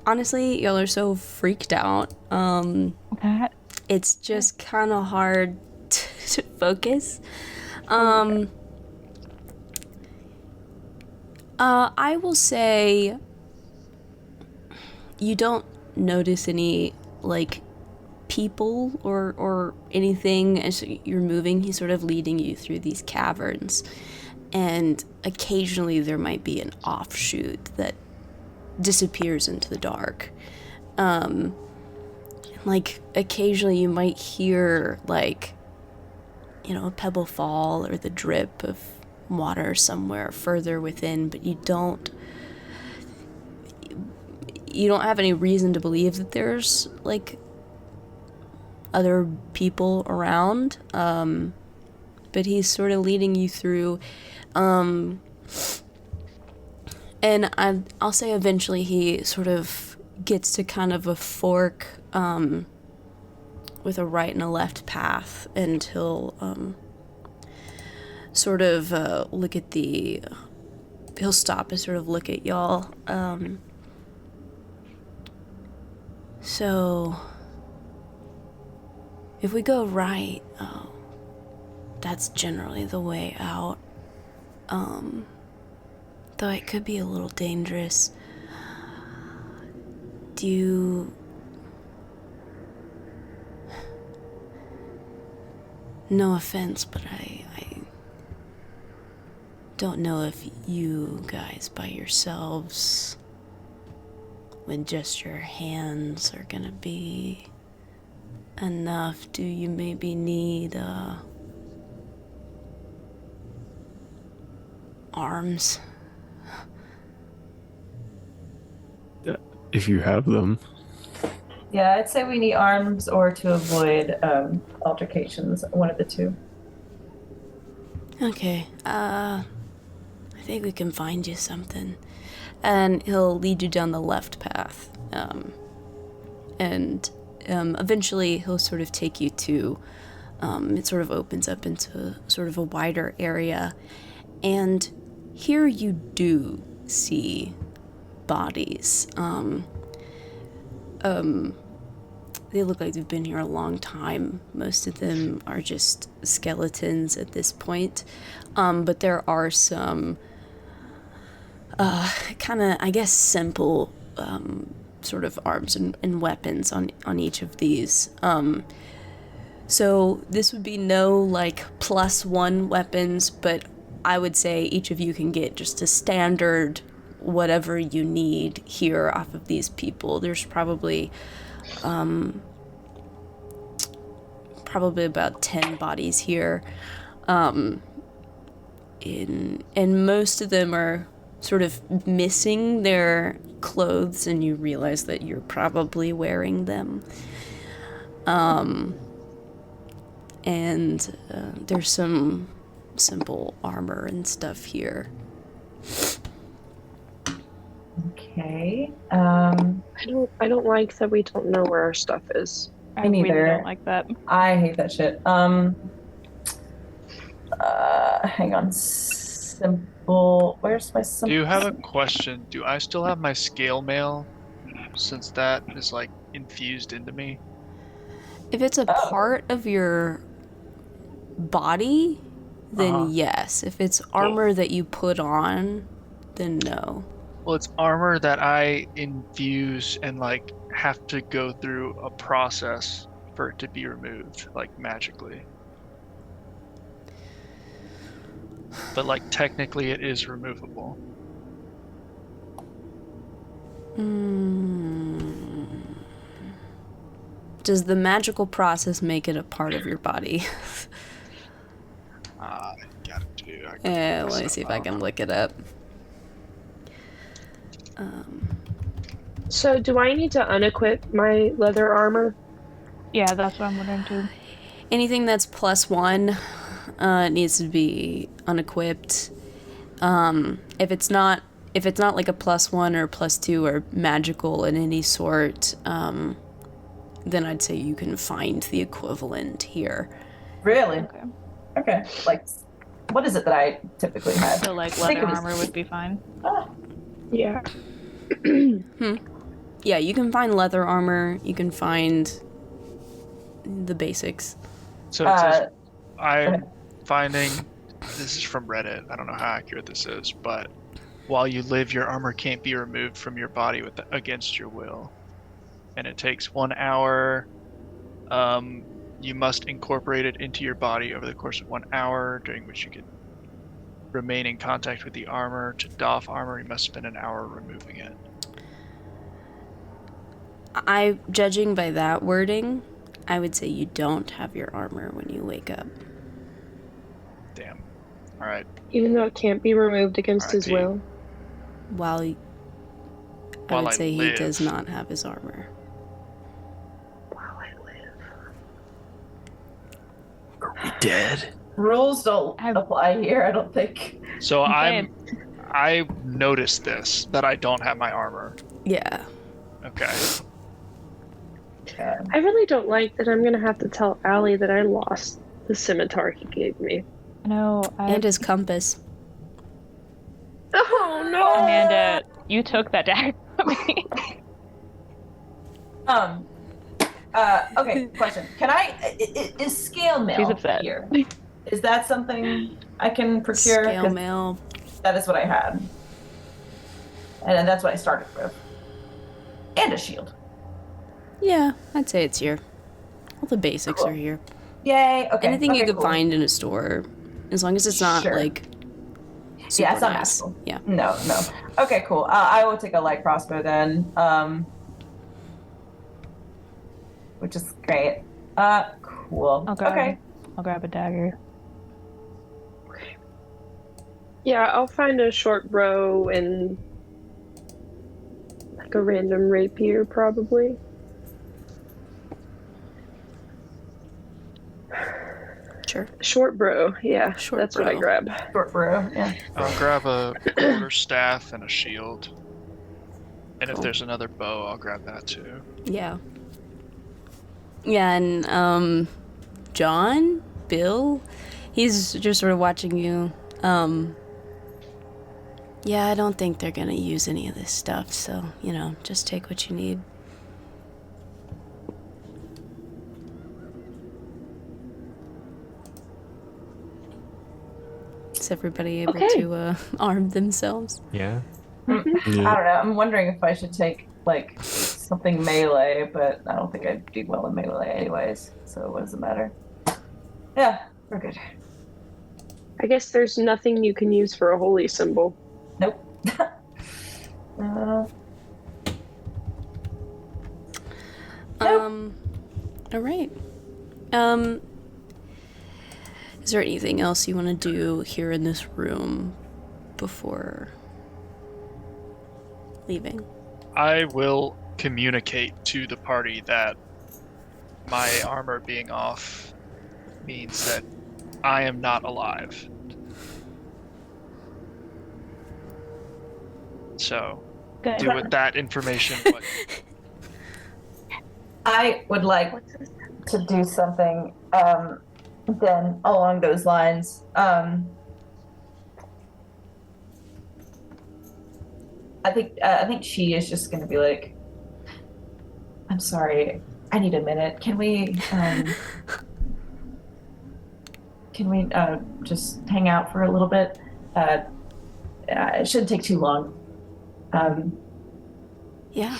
Honestly, y'all are so freaked out. That It's just kind of hard to focus. I will say you don't notice any like people or anything as you're moving. He's sort of leading you through these caverns, and occasionally there might be an offshoot that disappears into the dark. Like occasionally you might hear like, you know, a pebble fall or the drip of water somewhere further within, but you don't have any reason to believe that there's like other people around. But he's sort of leading you through, and I'll say eventually he sort of gets to kind of a fork with a right and a left path, and he'll sort of he'll stop and sort of look at y'all. So if we go right, that's generally the way out. Though it could be a little dangerous. No offense, but I don't know if you guys by yourselves, with just your hands, are gonna be enough. Do you maybe need arms? If you have them. Yeah, I'd say we need arms or to avoid altercations. One of the two. Okay, I think we can find you something. And he'll lead you down the left path. And eventually he'll sort of take you to, it sort of opens up into sort of a wider area. And here you do see bodies. They look like they've been here a long time. Most of them are just skeletons at this point. But there are some kind of, I guess, simple sort of arms and weapons on each of these. So this would be no like +1 weapons, but I would say each of you can get just a standard whatever you need here off of these people. There's probably about 10 bodies here. And most of them are sort of missing their clothes, and you realize that you're probably wearing them. And there's some simple armor and stuff here. Okay. I don't like that we don't know where our stuff is. I Me really neither. don't like that. I hate that shit. Hang on. Simple. Where's my simple? Do you have a question? Do I still have my scale mail? Since that is like infused into me. If it's a part of your body, then Uh-huh. yes. If it's armor that you put on, then no. Well, it's armor that I infuse and like have to go through a process for it to be removed, like magically. But like technically it is removable. Does the magical process make it a part of your body? Gotta do. Let me see if I can look it up. So, do I need to unequip my leather armor? Yeah, that's what I'm wondering too. Anything that's +1 needs to be unequipped. If it's not like a +1 or +2 or magical in any sort, then I'd say you can find the equivalent here. Really? Okay. Okay. Like, what is it that I typically had? So like I think leather it was- armor would be fine. Yeah. Yeah, you can find leather armor. You can find the basics. So it says, go I'm ahead. finding, this is from Reddit, I don't know how accurate this is, but while you live, your armor can't be removed from your body against your will. And it takes 1 hour. You must incorporate it into your body over the course of 1 hour, during which you can remain in contact with the armor. To doff armor, you must spend an hour removing it. Judging by that wording, I would say you don't have your armor when you wake up. Damn. Alright. Even though it can't be removed against his RIP. will. While I While would I say he live. does not have his armor. While I live. Dead. Rules don't I've- apply here, I don't think. So Okay. I noticed this, that I don't have my armor. Yeah. Okay. I really don't like that I'm gonna have to tell Allie that I lost the scimitar he gave me. No, And his compass. Oh no! Amanda, you took that dagger from me. Okay, question. Can is scale mail She's upset. here? Is that something I can procure? Scale 'Cause mail. that is what I had. And that's what I started with. And a shield. Yeah, I'd say it's here. All the basics Cool. are here. Yay, okay. Anything you okay, could cool. find in a store, as long as it's not Sure. like super Yeah, it's not nice. magical. Yeah. No. Okay, cool. I will take a light crossbow then. Which is great. Cool. Okay. I'll grab a dagger. Yeah, I'll find a short bow and like a random rapier, probably. Sure. Short bow, yeah, Short that's what I bow. grab. Short bro. Yeah. I'll grab a quarter staff and a shield. And if Cool. there's another bow, I'll grab that too. Yeah. Yeah, and John, Bill, he's just sort of watching you. Yeah, I don't think they're gonna use any of this stuff, so, just take what you need. Is everybody able Okay. to arm themselves? Yeah. I don't know. I'm wondering if I should take like something melee, but I don't think I'd do well in melee anyways. So what does it matter? Yeah, we're good. I guess there's nothing you can use for a holy symbol. Nope. All right. Is there anything else you want to do here in this room before leaving? I will communicate to the party that my armor being off means that I am not alive. So, Good. do with that information what I would like to do something then along those lines. I think she is just going to be like, I'm sorry, I need a minute. Can can we just hang out for a little bit? It shouldn't take too long. Yeah,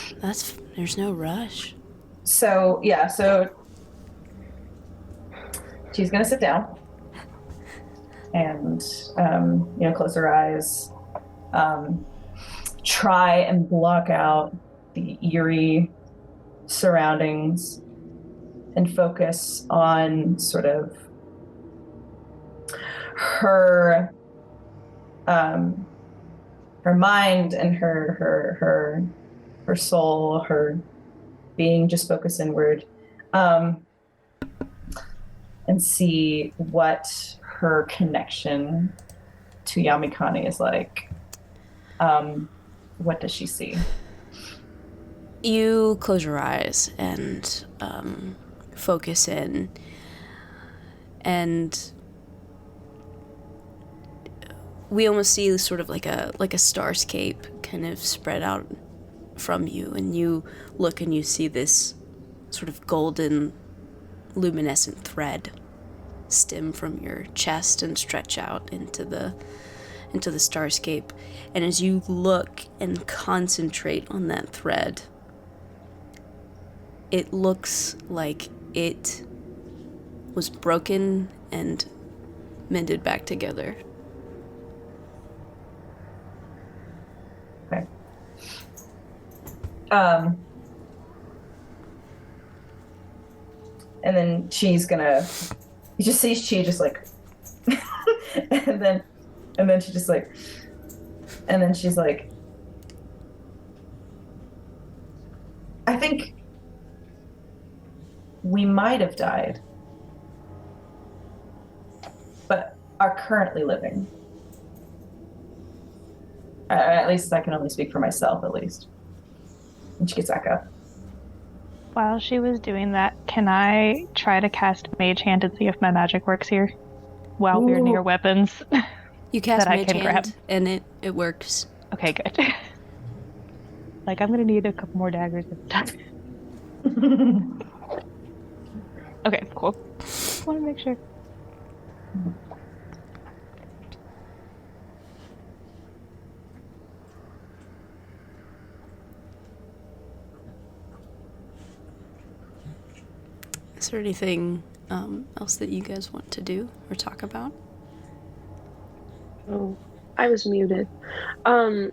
there's no rush. So she's gonna sit down and close her eyes, try and block out the eerie surroundings and focus on sort of her mind and her soul, her being, just focus inward, and see what her connection to Yamikani is like. What does she see? You close your eyes and focus in, and we almost see sort of like a starscape kind of spread out from you, and you look and you see this sort of golden luminescent thread stem from your chest and stretch out into the starscape. And as you look and concentrate on that thread, it looks like it was broken and mended back together. Okay. And then she's gonna, you just see she just like, and then she just like, and then she's like, I think we might have died, but are currently living. At least I can only speak for myself, at least. And she gets back up. While she was doing that, can I try to cast Mage Hand and see if my magic works here? While we're near weapons. You cast that I Mage can Hand, grab. and it works. Okay, good. Like, I'm gonna need a couple more daggers this time. Okay, cool. Just want to make sure. Is there anything else that you guys want to do or talk about? Oh, I was muted. I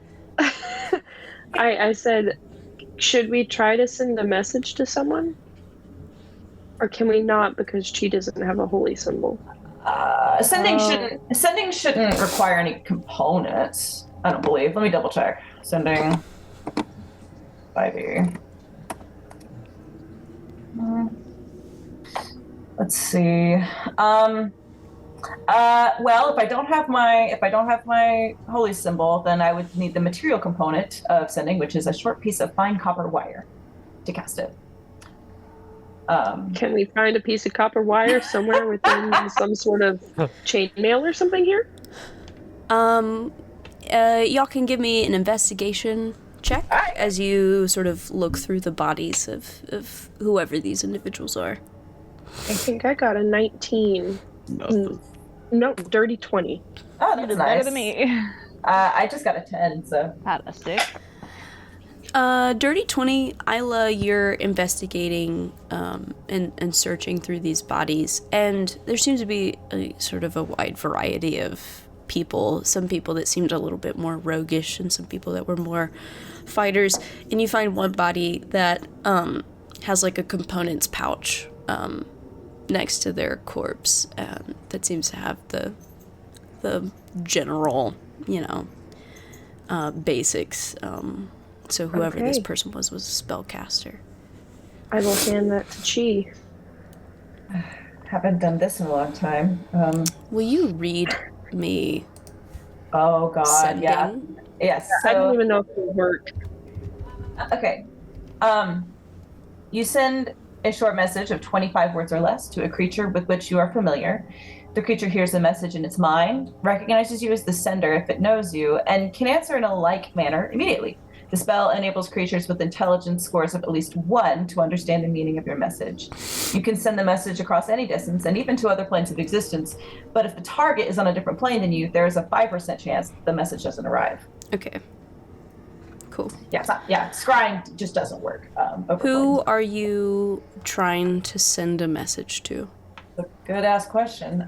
said, should we try to send a message to someone? Or can we not because she doesn't have a holy symbol? Sending shouldn't require any components, I don't believe. Let me double check. Sending 5e. Let's see. Well, if I don't have my holy symbol, then I would need the material component of sending, which is a short piece of fine copper wire, to cast it. Can we find a piece of copper wire somewhere within some sort of chainmail or something here? Y'all can give me an investigation check as you sort of look through the bodies of whoever these individuals are. I think I got a 19. No, dirty 20. Oh, that's nice. Better than me. I just got a 10, so. Had a 6. Dirty 20, Isla, you're investigating and searching through these bodies, and there seems to be a sort of a wide variety of people. Some people that seemed a little bit more roguish, and some people that were more fighters. And you find one body that has like a components pouch next to their corpse that seems to have the general, basics. So whoever this person was a spellcaster. I will hand that to Chi. Haven't done this in a long time. Will you read me? Oh God, sending? yeah. Yes. I don't even know if it will work. Okay. You send a short message of 25 words or less to a creature with which you are familiar. The creature hears the message in its mind, recognizes you as the sender if it knows you, and can answer in a like manner immediately. The spell enables creatures with intelligence scores of at least 1 to understand the meaning of your message. You can send the message across any distance and even to other planes of existence, but if the target is on a different plane than you, there is a 5% chance the message doesn't arrive. Okay. Cool. Yeah, it's not, scrying just doesn't work. Who are you trying to send a message to? That's a good ass question.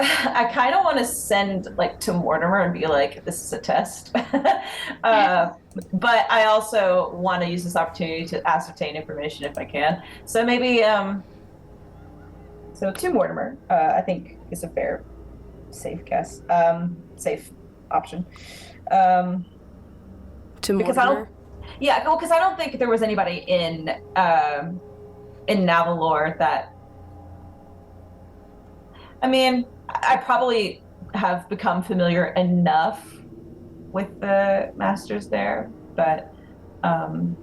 I kind of want to send like to Mortimer and be like, this is a test. But I also want to use this opportunity to ascertain information if I can. So maybe, so to Mortimer, I think is a fair, safe guess, safe option. To Mortimer? Because I don't think there was anybody in Navalor that, I mean, I probably have become familiar enough with the masters there, but I don't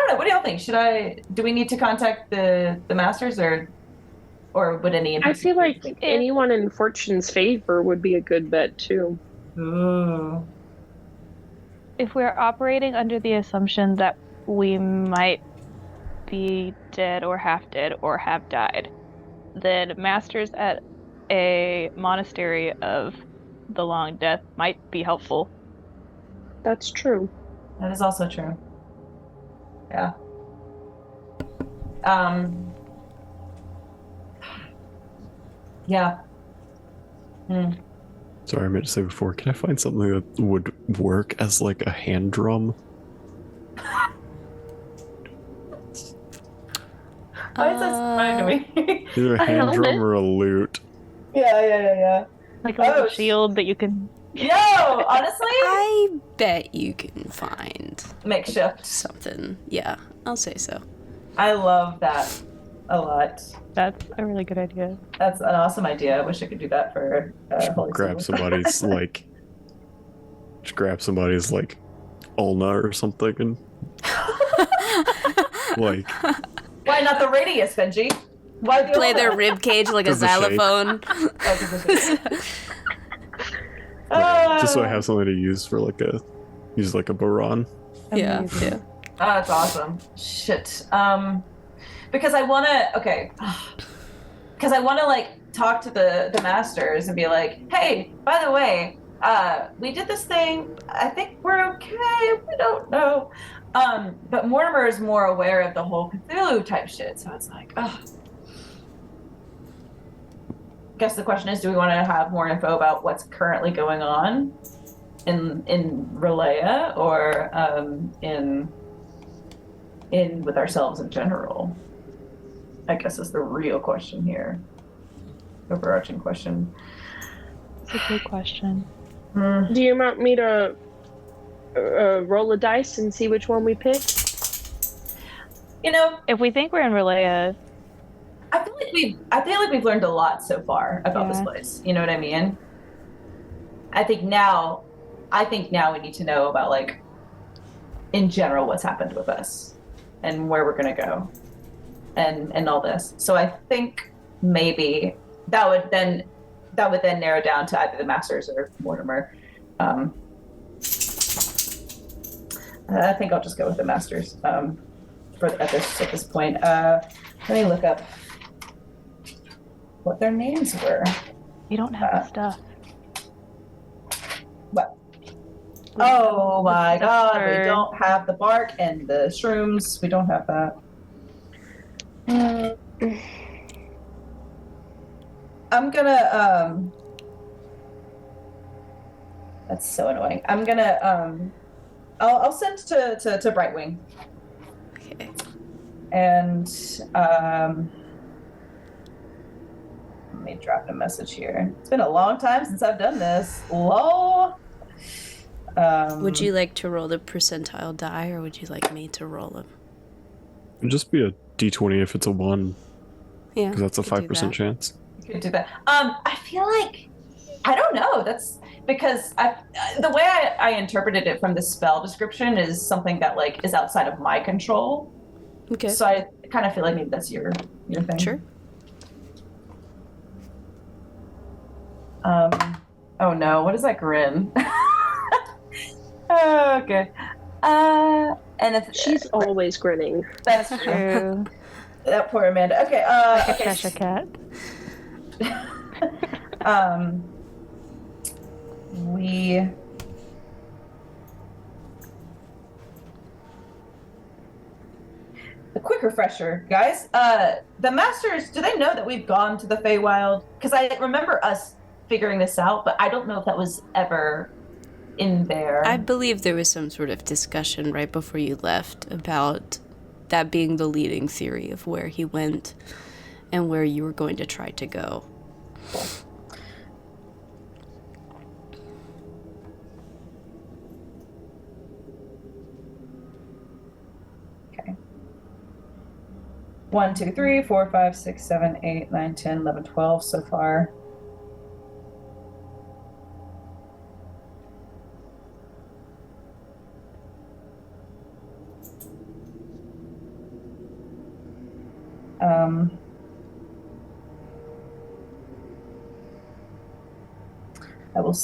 know. What do y'all think? Do we need to contact the masters or would any? I feel like anyone in Fortune's favor would be a good bet too. Ooh. If we're operating under the assumption that we might be dead or have died, then masters at a monastery of the Long Death might be helpful. That's true. That is also true. Yeah. Yeah. Sorry, I meant to say before, can I find something that would work as like a hand drum? Why is that funny to me? Either a hand drum or a lute. Yeah. Like a little shield that you can... Yo, honestly? I bet you can find makeshift something. Yeah, I'll say so. I love that a lot. That's a really good idea. That's an awesome idea. I wish I could do that for Holy grab Symbol. somebody's like, just grab somebody's like ulna or something and like. Why not the radius, Benji? Why the Play ulna? their rib cage like a Does the shape. xylophone. Just so I have something to use for like a baron. Yeah. Amazing. Oh, that's awesome. Shit. Because I want to, because I want to like talk to the masters and be like, hey, by the way, we did this thing. I think we're okay. We don't know. But Mortimer is more aware of the whole Cthulhu type shit. So it's like, guess the question is, do we want to have more info about what's currently going on in Relaya or in with ourselves in general? I guess is the real question here. Overarching question. It's a good question. Do you want me to roll a dice and see which one we pick? You know, If we think we're in Relaya, I feel like we've learned a lot so far about this Yeah. place. You know what I mean? I think now we need to know about like in general what's happened with us and where we're gonna go and all this. So I think maybe that would then narrow down to either the masters or Mortimer. I think I'll just go with the masters at this point. Let me look up what their names were. we don't have the stuff. What? Oh my god, we for- don't have the bark and the shrooms. We don't have that. I'm gonna that's so annoying. I'm gonna I'll send to Brightwing. Okay. And let me drop a message here. It's been a long time since I've done this. Lol. Would you like to roll the percentile die, or would you like me to roll them? It'd just be a d20 if it's a 1, Yeah. because that's a we could do 5% that. chance. You could do that. I feel like I don't know. That's because the way I interpreted it from the spell description is something that like is outside of my control. Okay. So I kind of feel like maybe that's your thing. Sure. Oh no, what is that grin? Oh, okay. And if She's always grinning. that's true. True. That poor Amanda. Okay, Like a okay. Cheshire cat. We a quick refresher, guys. The masters, do they know that we've gone to the Feywild? Because I remember us figuring this out, but I don't know if that was ever in there. I believe there was some sort of discussion right before you left about that being the leading theory of where he went and where you were going to try to go. Okay. 1, 2, 3, 4, 5, 6, 7, 8, 9, 10, 11, 12 so far. I will.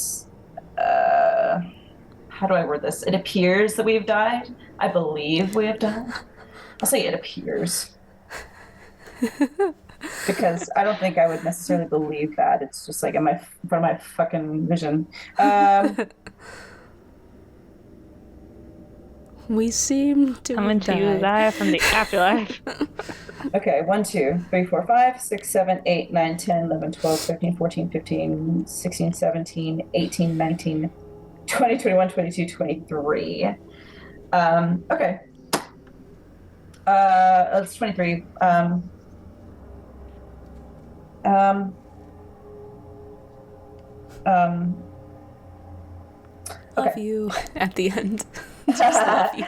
How do I word this? It appears that we've died. I believe we have died. I'll say it appears. Because I don't think I would necessarily believe that. It's just like in front of my fucking vision. We seem to Coming to you, die. Zaya, from the afterlife. Okay, 1, 2, 3, 4, 5, 6, 7, 8, 9, 10, 11, 12, 13, 14, 15, 16, 17, 18, 19, 20, 21, 22, 23. Okay. That's 23. Love Okay. you at the end. Just love you.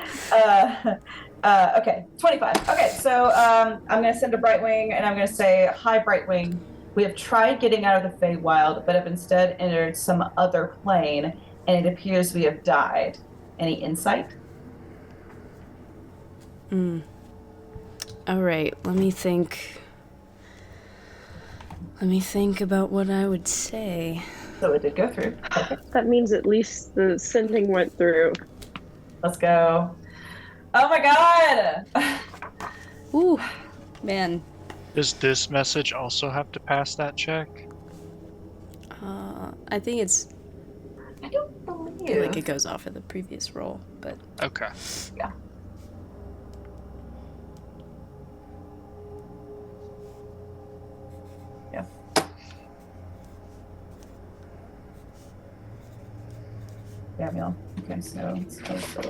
Okay, 25. Okay, so I'm going to send a Brightwing, and I'm going to say, "Hi, Brightwing. We have tried getting out of the Feywild, but have instead entered some other plane, and it appears we have died. Any insight?" All right, let me think. Let me think about what I would say. So it did go through. Perfect. That means at least the sending went through. Let's go. Oh my god! Ooh, man. Does this message also have to pass that check? I think it's I don't believe. like it goes off of the previous roll, but Okay. Yeah. Yeah. Yeah, Neil. Okay, so let's go for.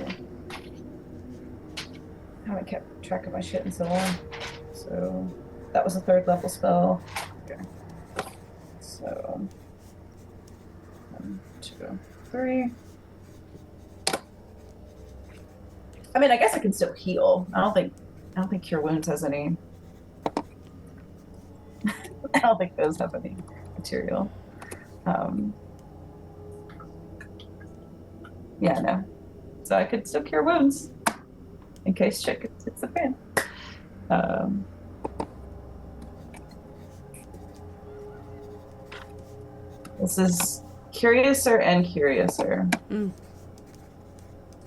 I haven't kept track of my shit in so long. So that was a 3rd level spell. Okay. So 1, 2, 3. I mean, I guess I can still heal. I don't think Cure Wounds has any. I don't think those have any material. Yeah, no. So I could still Cure Wounds in case shit hits the fan. This is Curiouser and Curiouser.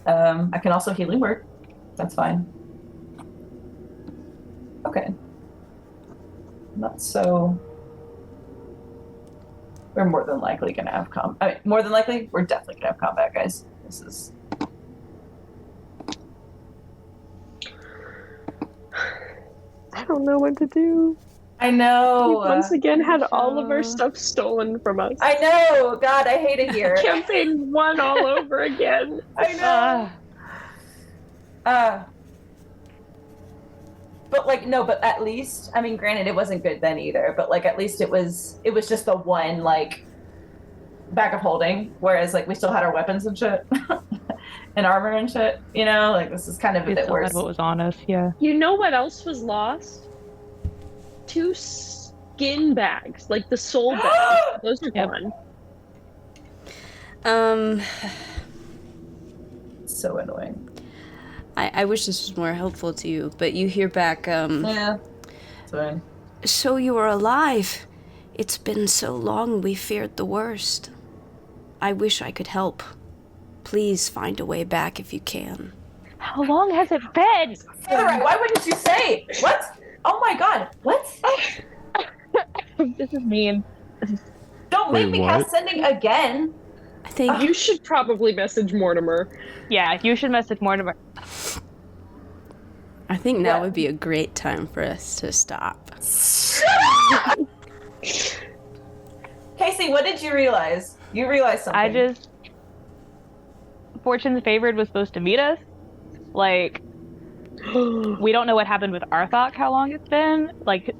I can also Healing Word. That's fine. Okay. Not so. We're more than likely gonna have I mean, more than likely, we're definitely gonna have combat, guys. This is. I don't know what to do. I know. We once again had all of our stuff stolen from us. I know. God, I hate it here. Campaign 1 all over again. I know. But like no, but at least I mean, granted, it wasn't good then either. But like at least it was just the one like back of holding, whereas like we still had our weapons and shit, and armor and shit. You know, like this is kind of We a bit still worse. had what was on us, yeah. You know what else was lost? 2 skin bags, like the soul bag. Those are Yep. gone. So annoying. I wish this was more helpful to you, but you hear back, Yeah. It's fine. so you are alive. It's been so long we feared the worst. I wish I could help. Please find a way back if you can. How long has it been? Featherite, why wouldn't you say? What? Oh my god, what? This is mean. Don't make Wait, me what? cast sending again. I think You should probably message Mortimer. Yeah, you should message Mortimer. now What? would be a great time for us to stop. Casey, what did you realize? You realized something. Fortune's Favored was supposed to meet us. Like, we don't know what happened with Arthok, how long it's been. Like,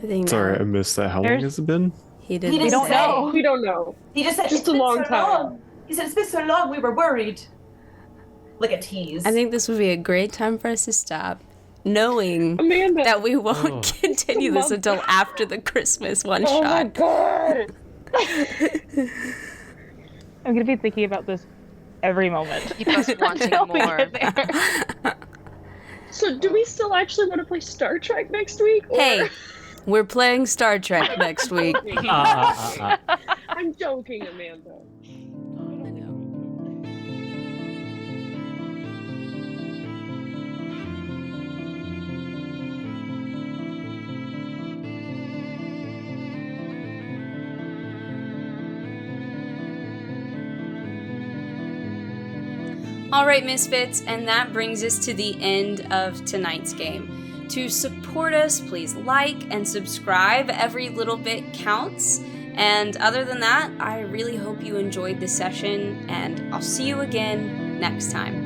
I think Sorry, I missed that. How long There's- has it been? he did. He we didn't don't say. know. We don't know. He just said Just it's a been long so time. long. He said it's been so long we were worried. Like a tease. I think this would be a great time for us to stop, knowing Amanda. that we won't Oh. continue this until after the Christmas one Oh my shot. god. I'm gonna be thinking about this every moment. Keep us wanting Until we more. get there. So do we still actually want to play Star Trek next week? Or... Hey, we're playing Star Trek next week. I'm joking, Amanda. Alright, Misfits, and that brings us to the end of tonight's game. To support us, please like and subscribe. Every little bit counts. And other than that, I really hope you enjoyed the session, and I'll see you again next time.